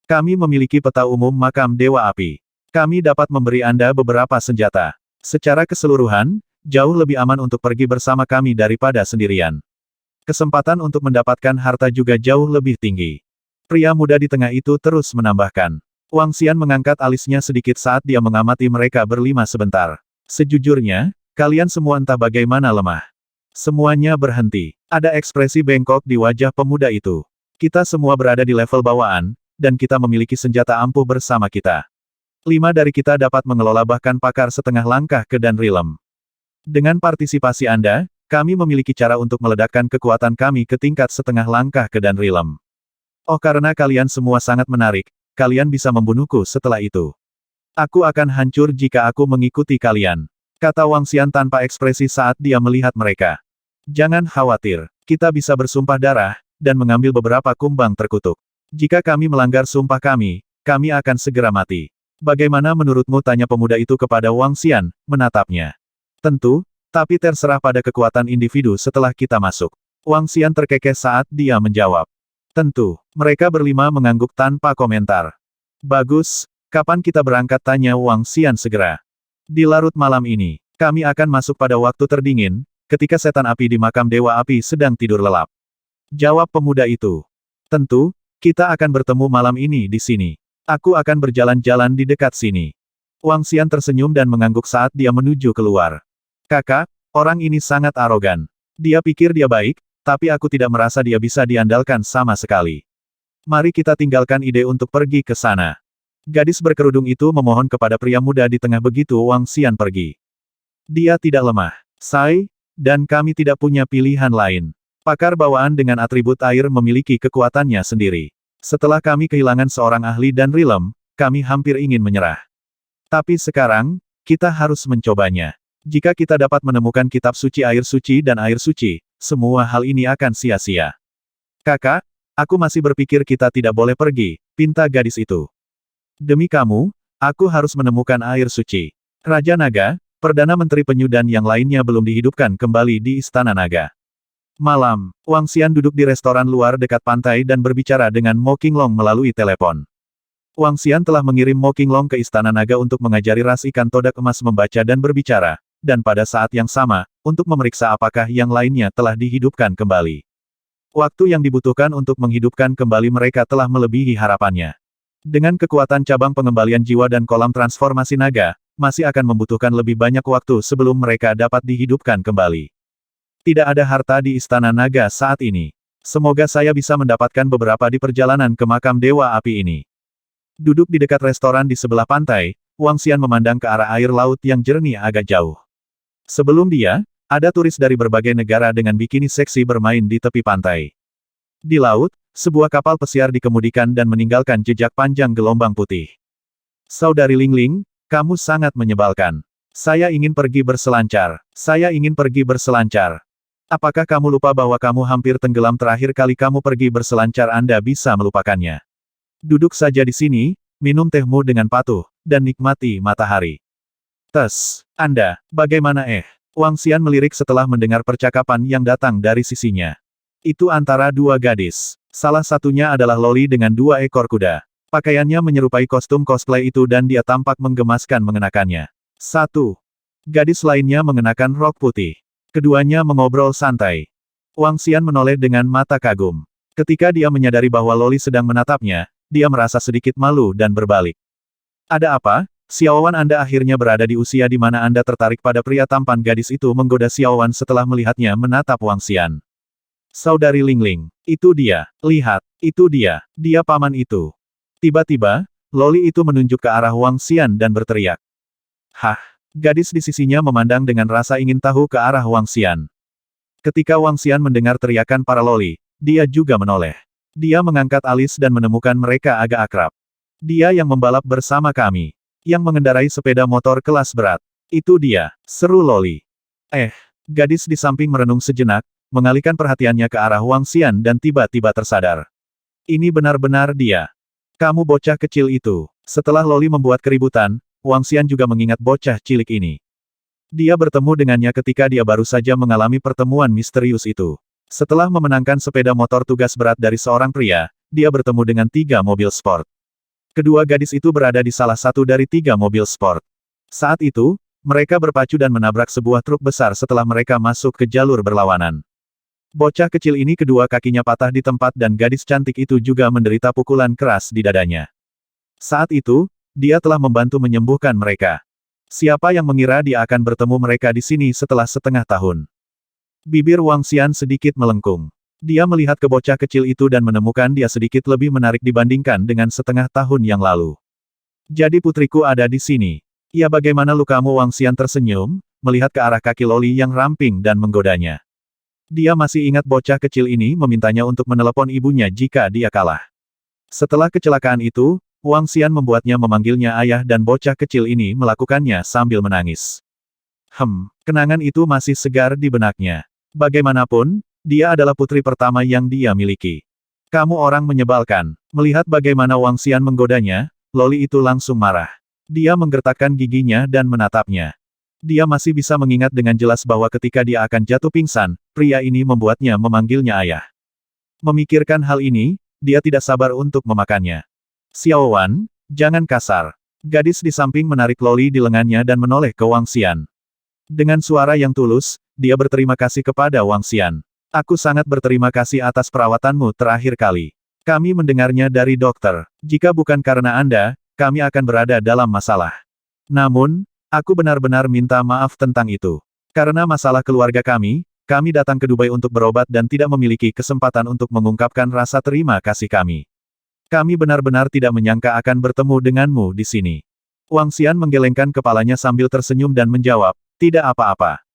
[SPEAKER 1] Kami memiliki peta umum makam Dewa Api. Kami dapat memberi Anda beberapa senjata. Secara keseluruhan, jauh lebih aman untuk pergi bersama kami daripada sendirian. Kesempatan untuk mendapatkan harta juga jauh lebih tinggi. Pria muda di tengah itu terus menambahkan. Wang Xian mengangkat alisnya sedikit saat dia mengamati mereka berlima sebentar. Sejujurnya, kalian semua entah bagaimana lemah. Semuanya berhenti. Ada ekspresi bengkok di wajah pemuda itu. Kita semua berada di level bawaan, dan kita memiliki senjata ampuh bersama kita. 5 dari kita dapat mengelola bahkan pakar setengah langkah ke dan rilem. Dengan partisipasi Anda, kami memiliki cara untuk meledakkan kekuatan kami ke tingkat setengah langkah ke dan rilem. Oh karena kalian semua sangat menarik, kalian bisa membunuhku setelah itu. Aku akan hancur jika aku mengikuti kalian. Kata Wang Xian tanpa ekspresi saat dia melihat mereka. Jangan khawatir, kita bisa bersumpah darah, dan mengambil beberapa kumbang terkutuk. Jika kami melanggar sumpah kami akan segera mati. Bagaimana menurutmu tanya pemuda itu kepada Wang Xian, menatapnya. Tentu, tapi terserah pada kekuatan individu setelah kita masuk. Wang Xian terkekeh saat dia menjawab. Tentu, mereka berlima mengangguk tanpa komentar. Bagus, kapan kita berangkat tanya Wang Xian segera. Di larut malam ini, kami akan masuk pada waktu terdingin, ketika setan api di makam Dewa Api sedang tidur lelap. Jawab pemuda itu. Tentu, kita akan bertemu malam ini di sini. Aku akan berjalan-jalan di dekat sini. Wang Xian tersenyum dan mengangguk saat dia menuju keluar. Kakak, orang ini sangat arogan. Dia pikir dia baik, tapi aku tidak merasa dia bisa diandalkan sama sekali. Mari kita tinggalkan ide untuk pergi ke sana. Gadis berkerudung itu memohon kepada pria muda di tengah begitu Wang Xian pergi. Dia tidak lemah. Dan kami tidak punya pilihan lain. Pakar bawaan dengan atribut air memiliki kekuatannya sendiri. Setelah kami kehilangan seorang ahli dan rilem, kami hampir ingin menyerah. Tapi sekarang, kita harus mencobanya. Jika kita dapat menemukan kitab suci dan air suci, semua hal ini akan sia-sia. Kakak, aku masih berpikir kita tidak boleh pergi, pinta gadis itu. Demi kamu, aku harus menemukan air suci. Raja Naga, Perdana Menteri Penyu dan yang lainnya belum dihidupkan kembali di Istana Naga. Malam, Wang Xian duduk di restoran luar dekat pantai dan berbicara dengan Mo Qinglong melalui telepon. Wang Xian telah mengirim Mo Qinglong ke Istana Naga untuk mengajari ras ikan todak emas membaca dan berbicara, dan pada saat yang sama, untuk memeriksa apakah yang lainnya telah dihidupkan kembali. Waktu yang dibutuhkan untuk menghidupkan kembali mereka telah melebihi harapannya. Dengan kekuatan cabang pengembalian jiwa dan kolam transformasi naga, masih akan membutuhkan lebih banyak waktu sebelum mereka dapat dihidupkan kembali. Tidak ada harta di Istana Naga saat ini. Semoga saya bisa mendapatkan beberapa di perjalanan ke makam Dewa Api ini. Duduk di dekat restoran di sebelah pantai, Wang Xian memandang ke arah air laut yang jernih agak jauh. Sebelum dia, ada turis dari berbagai negara dengan bikini seksi bermain di tepi pantai. Di laut, sebuah kapal pesiar dikemudikan dan meninggalkan jejak panjang gelombang putih. Saudari Lingling, kamu sangat menyebalkan. Saya ingin pergi berselancar. Saya ingin pergi berselancar. Apakah kamu lupa bahwa kamu hampir tenggelam terakhir kali kamu pergi berselancar? Anda bisa melupakannya. Duduk saja di sini, minum tehmu dengan patuh, dan nikmati matahari. Anda, bagaimana Wang Xian melirik setelah mendengar percakapan yang datang dari sisinya. Itu antara dua gadis. Salah satunya adalah Loli dengan 2 ekor kuda. Pakaiannya menyerupai kostum cosplay itu dan dia tampak menggemaskan mengenakannya. Gadis lainnya mengenakan rok putih. Keduanya mengobrol santai. Wang Xian menoleh dengan mata kagum. Ketika dia menyadari bahwa Loli sedang menatapnya, dia merasa sedikit malu dan berbalik. Ada apa? Xiaowan, Anda akhirnya berada di usia di mana Anda tertarik pada pria tampan. Gadis itu menggoda Xiaowan setelah melihatnya menatap Wang Xian. Saudari Lingling, itu dia, lihat, itu dia paman itu. Tiba-tiba, Loli itu menunjuk ke arah Wang Xian dan berteriak. Hah? Gadis di sisinya memandang dengan rasa ingin tahu ke arah Wang Xian. Ketika Wang Xian mendengar teriakan para Loli, dia juga menoleh. Dia mengangkat alis dan menemukan mereka agak akrab. Dia yang membalap bersama kami. Yang mengendarai sepeda motor kelas berat. Itu dia, seru Loli. Gadis di samping merenung sejenak, mengalihkan perhatiannya ke arah Wang Xian dan tiba-tiba tersadar. Ini benar-benar dia. Kamu bocah kecil itu. Setelah Loli membuat keributan, Wang Xian juga mengingat bocah cilik ini. Dia bertemu dengannya ketika dia baru saja mengalami pertemuan misterius itu. Setelah memenangkan sepeda motor tugas berat dari seorang pria, dia bertemu dengan 3 mobil sport. Kedua gadis itu berada di salah satu dari 3 mobil sport. Saat itu, mereka berpacu dan menabrak sebuah truk besar setelah mereka masuk ke jalur berlawanan. Bocah kecil ini kedua kakinya patah di tempat dan gadis cantik itu juga menderita pukulan keras di dadanya. Saat itu, dia telah membantu menyembuhkan mereka. Siapa yang mengira dia akan bertemu mereka di sini setelah setengah tahun? Bibir Wang Xian sedikit melengkung. Dia melihat ke bocah kecil itu dan menemukan dia sedikit lebih menarik dibandingkan dengan setengah tahun yang lalu. Jadi putriku ada di sini. Ya, bagaimana lukamu? Wang Xian tersenyum, melihat ke arah kaki Loli yang ramping dan menggodanya. Dia masih ingat bocah kecil ini memintanya untuk menelepon ibunya jika dia kalah. Setelah kecelakaan itu, Wang Xian membuatnya memanggilnya ayah dan bocah kecil ini melakukannya sambil menangis. Kenangan itu masih segar di benaknya. Bagaimanapun, dia adalah putri pertama yang dia miliki. Kamu orang menyebalkan. Melihat bagaimana Wang Xian menggodanya, Loli itu langsung marah. Dia menggertakkan giginya dan menatapnya. Dia masih bisa mengingat dengan jelas bahwa ketika dia akan jatuh pingsan, pria ini membuatnya memanggilnya ayah. Memikirkan hal ini, dia tidak sabar untuk memakannya. Xiaowan, jangan kasar. Gadis di samping menarik Loli di lengannya dan menoleh ke Wang Xian. Dengan suara yang tulus, dia berterima kasih kepada Wang Xian. Aku sangat berterima kasih atas perawatanmu terakhir kali. Kami mendengarnya dari dokter. Jika bukan karena Anda, kami akan berada dalam masalah. Namun, aku benar-benar minta maaf tentang itu. Karena masalah keluarga kami datang ke Dubai untuk berobat dan tidak memiliki kesempatan untuk mengungkapkan rasa terima kasih kami. Kami benar-benar tidak menyangka akan bertemu denganmu di sini. Wang Xian menggelengkan kepalanya sambil tersenyum dan menjawab, tidak apa-apa.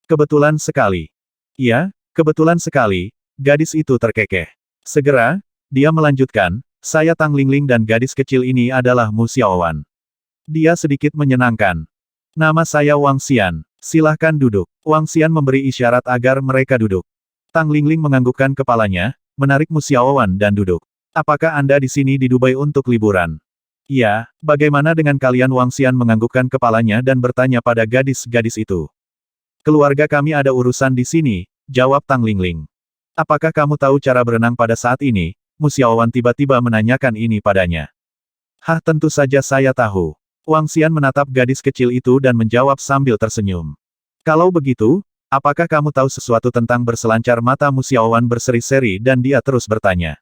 [SPEAKER 1] Kebetulan sekali. Iya, kebetulan sekali, gadis itu terkekeh. Segera, dia melanjutkan, saya Tang Lingling dan gadis kecil ini adalah Mu Xiaowan. Dia sedikit menyenangkan. Nama saya Wang Xian. Silahkan duduk. Wang Xian memberi isyarat agar mereka duduk. Tang Lingling menganggukkan kepalanya, menarik Mu Xiaowan dan duduk. Apakah Anda di sini di Dubai untuk liburan? Ya, bagaimana dengan kalian? Wang Xian menganggukkan kepalanya dan bertanya pada gadis-gadis itu. Keluarga kami ada urusan di sini, jawab Tang Lingling. Apakah kamu tahu cara berenang pada saat ini? Mu Xiaowan tiba-tiba menanyakan ini padanya. Hah, tentu saja saya tahu. Wang Xian menatap gadis kecil itu dan menjawab sambil tersenyum. Kalau begitu, apakah kamu tahu sesuatu tentang berselancar? Mata Mu Xiaowan berseri-seri dan dia terus bertanya.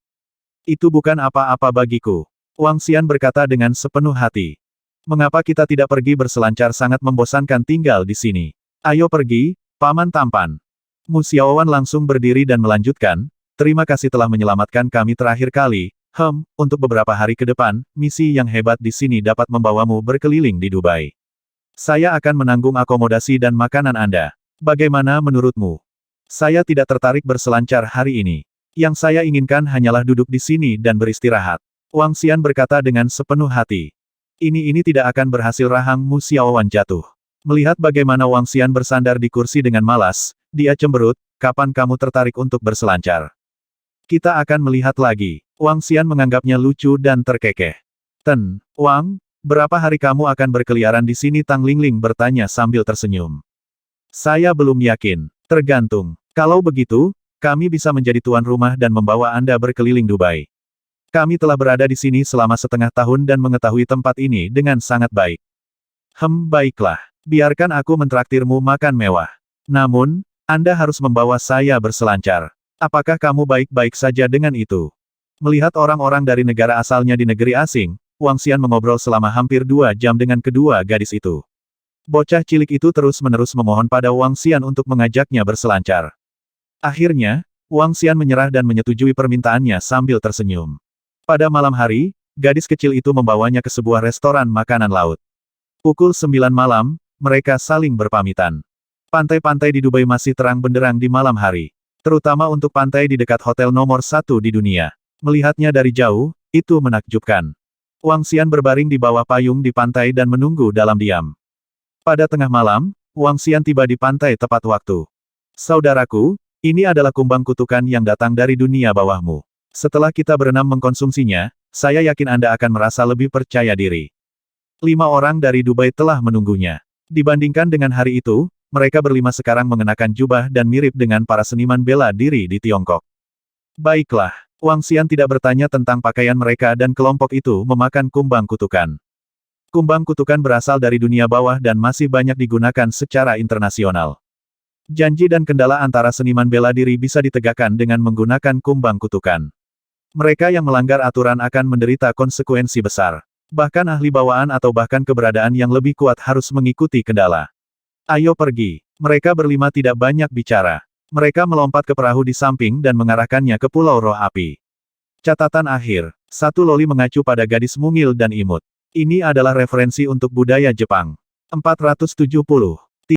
[SPEAKER 1] Itu bukan apa-apa bagiku. Wang Xian berkata dengan sepenuh hati. Mengapa kita tidak pergi berselancar? Sangat membosankan tinggal di sini. Ayo pergi, Paman Tampan. Mu Xiaowan langsung berdiri dan melanjutkan, terima kasih telah menyelamatkan kami terakhir kali. Untuk beberapa hari ke depan, misi yang hebat di sini dapat membawamu berkeliling di Dubai. Saya akan menanggung akomodasi dan makanan Anda. Bagaimana menurutmu? Saya tidak tertarik berselancar hari ini. Yang saya inginkan hanyalah duduk di sini dan beristirahat. Wang Xian berkata dengan sepenuh hati. Ini tidak akan berhasil. Rahang Mu Xiaowan jatuh. Melihat bagaimana Wang Xian bersandar di kursi dengan malas, dia cemberut, kapan kamu tertarik untuk berselancar? Kita akan melihat lagi. Wang Xian menganggapnya lucu dan terkekeh. Wang, berapa hari kamu akan berkeliaran di sini? Tang Lingling bertanya sambil tersenyum. Saya belum yakin. Tergantung. Kalau begitu, kami bisa menjadi tuan rumah dan membawa Anda berkeliling Dubai. Kami telah berada di sini selama setengah tahun dan mengetahui tempat ini dengan sangat baik. Baiklah. Biarkan aku mentraktirmu makan mewah. Namun, Anda harus membawa saya berselancar. Apakah kamu baik-baik saja dengan itu? Melihat orang-orang dari negara asalnya di negeri asing, Wang Xian mengobrol selama hampir 2 jam dengan kedua gadis itu. Bocah cilik itu terus-menerus memohon pada Wang Xian untuk mengajaknya berselancar. Akhirnya, Wang Xian menyerah dan menyetujui permintaannya sambil tersenyum. Pada malam hari, gadis kecil itu membawanya ke sebuah restoran makanan laut. Pukul 9 malam, mereka saling berpamitan. Pantai-pantai di Dubai masih terang benderang di malam hari. Terutama untuk pantai di dekat hotel nomor 1 di dunia. Melihatnya dari jauh, itu menakjubkan. Wang Xian berbaring di bawah payung di pantai dan menunggu dalam diam. Pada tengah malam, Wang Xian tiba di pantai tepat waktu. Saudaraku, ini adalah kumbang kutukan yang datang dari dunia bawahmu. Setelah kita berenam mengkonsumsinya, saya yakin Anda akan merasa lebih percaya diri. 5 orang dari Dubai telah menunggunya. Dibandingkan dengan hari itu, mereka berlima sekarang mengenakan jubah dan mirip dengan para seniman bela diri di Tiongkok. Baiklah, Wang Xian tidak bertanya tentang pakaian mereka dan kelompok itu memakan kumbang kutukan. Kumbang kutukan berasal dari dunia bawah dan masih banyak digunakan secara internasional. Janji dan kendala antara seniman bela diri bisa ditegakkan dengan menggunakan kumbang kutukan. Mereka yang melanggar aturan akan menderita konsekuensi besar. Bahkan ahli bawaan atau bahkan keberadaan yang lebih kuat harus mengikuti kendala. Ayo pergi. Mereka berlima tidak banyak bicara. Mereka melompat ke perahu di samping dan mengarahkannya ke Pulau Roh Api. Catatan akhir. Satu loli mengacu pada gadis mungil dan imut. Ini adalah referensi untuk budaya Jepang. 470.